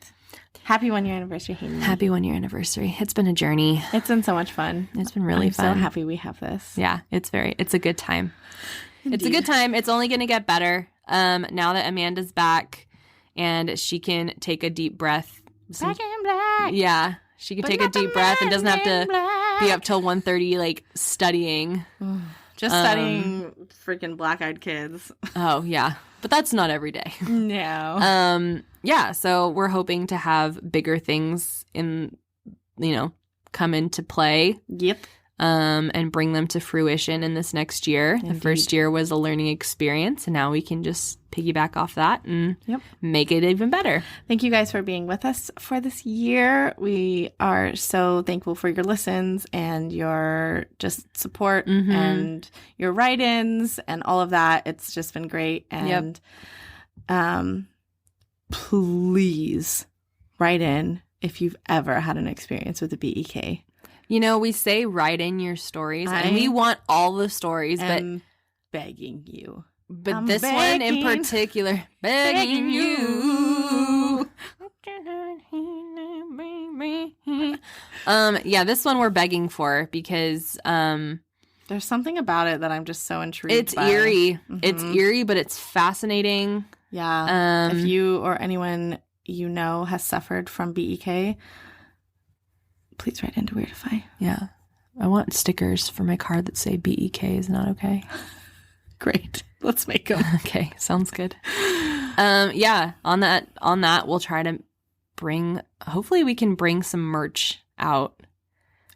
Happy 1 year anniversary, Hayden. Happy 1 year anniversary. It's been a journey. It's been so much fun. It's been really fun. I'm so happy we have this. Yeah, it's a good time. Indeed. It's a good time. It's only gonna get better. Now that Amanda's back and she can take a deep breath. Back in black. Yeah. She can take a deep breath and doesn't have to be up till 1:30 like studying. Just studying freaking black-eyed kids. Oh, yeah. But that's not every day. No. Yeah, so we're hoping to have bigger things come into play. Yep. And bring them to fruition in this next year. Indeed. The first year was a learning experience, and now we can just piggyback off that and make it even better. Thank you guys for being with us for this year. We are so thankful for your listens and your just support and your write-ins and all of that. It's just been great. And please write in if you've ever had an experience with a B.E.K. You know, we say write in your stories, and we want all the stories, but begging you. But I'm this one in particular, begging you. Yeah, this one we're begging for because there's something about it that I'm just so intrigued by. It's eerie. It's eerie, but it's fascinating. Yeah. If you or anyone you know has suffered from B.E.K., please write into Weirdify. Yeah. I want stickers for my car that say B.E.K. is not okay. Great. Let's make them. Okay. Sounds good. Yeah. On that, we'll try to hopefully we can bring some merch out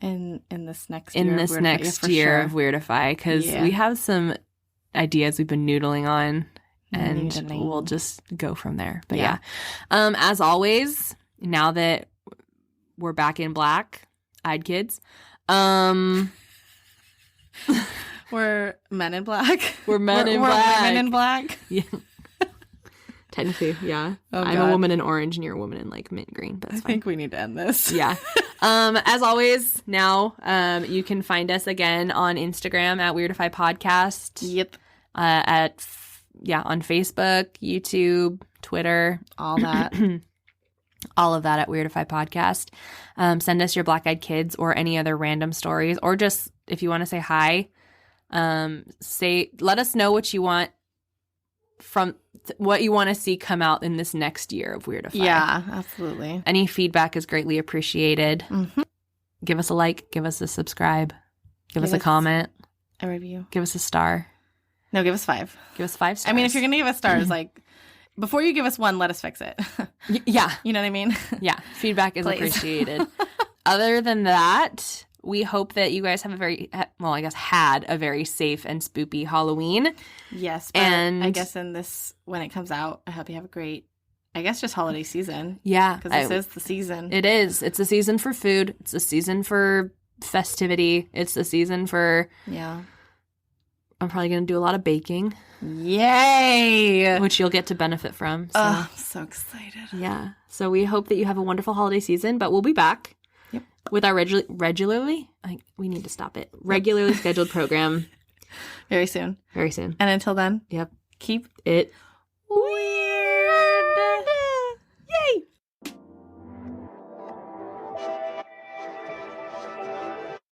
in this next year of Weirdify, because we have some ideas we've been noodling on, and we'll just go from there. But yeah. As always, now that we're back in black-eyed kids, we're men in black. We're men in we're black. women in black. Yeah. Technically, yeah. Oh, I'm God. a woman in orange and you're a woman in like mint green. But I think we need to end this. Yeah. As always, now you can find us again on Instagram at Weirdify Podcast. Yep. On Facebook, YouTube, Twitter, All that. all of that at Weirdify Podcast. Send us your black-eyed kids or any other random stories, or just if you want to say hi, let us know what you want what you want to see come out in this next year of Weirdify. Yeah, absolutely. Any feedback is greatly appreciated. Mm-hmm. Give us a like, give us a subscribe, give us a comment, a review, give us a star. No, give us 5. Give us 5 stars. I mean, if you're gonna give us stars, like before you give us 1, let us fix it. Yeah, you know what I mean. Yeah, feedback is Please. Appreciated. Other than that, we hope that you guys have had a very safe and spoopy Halloween. Yes, but I guess when it comes out, I hope you have a great, just holiday season. Yeah. Because this is the season. It is. It's a season for food. It's a season for festivity. It's a season for... Yeah. I'm probably going to do a lot of baking. Yay! Which you'll get to benefit from. So. Oh, I'm so excited. Yeah. So we hope that you have a wonderful holiday season, but we'll be back. With our regularly scheduled program. Very soon. Very soon. And until then, yep. Keep it weird.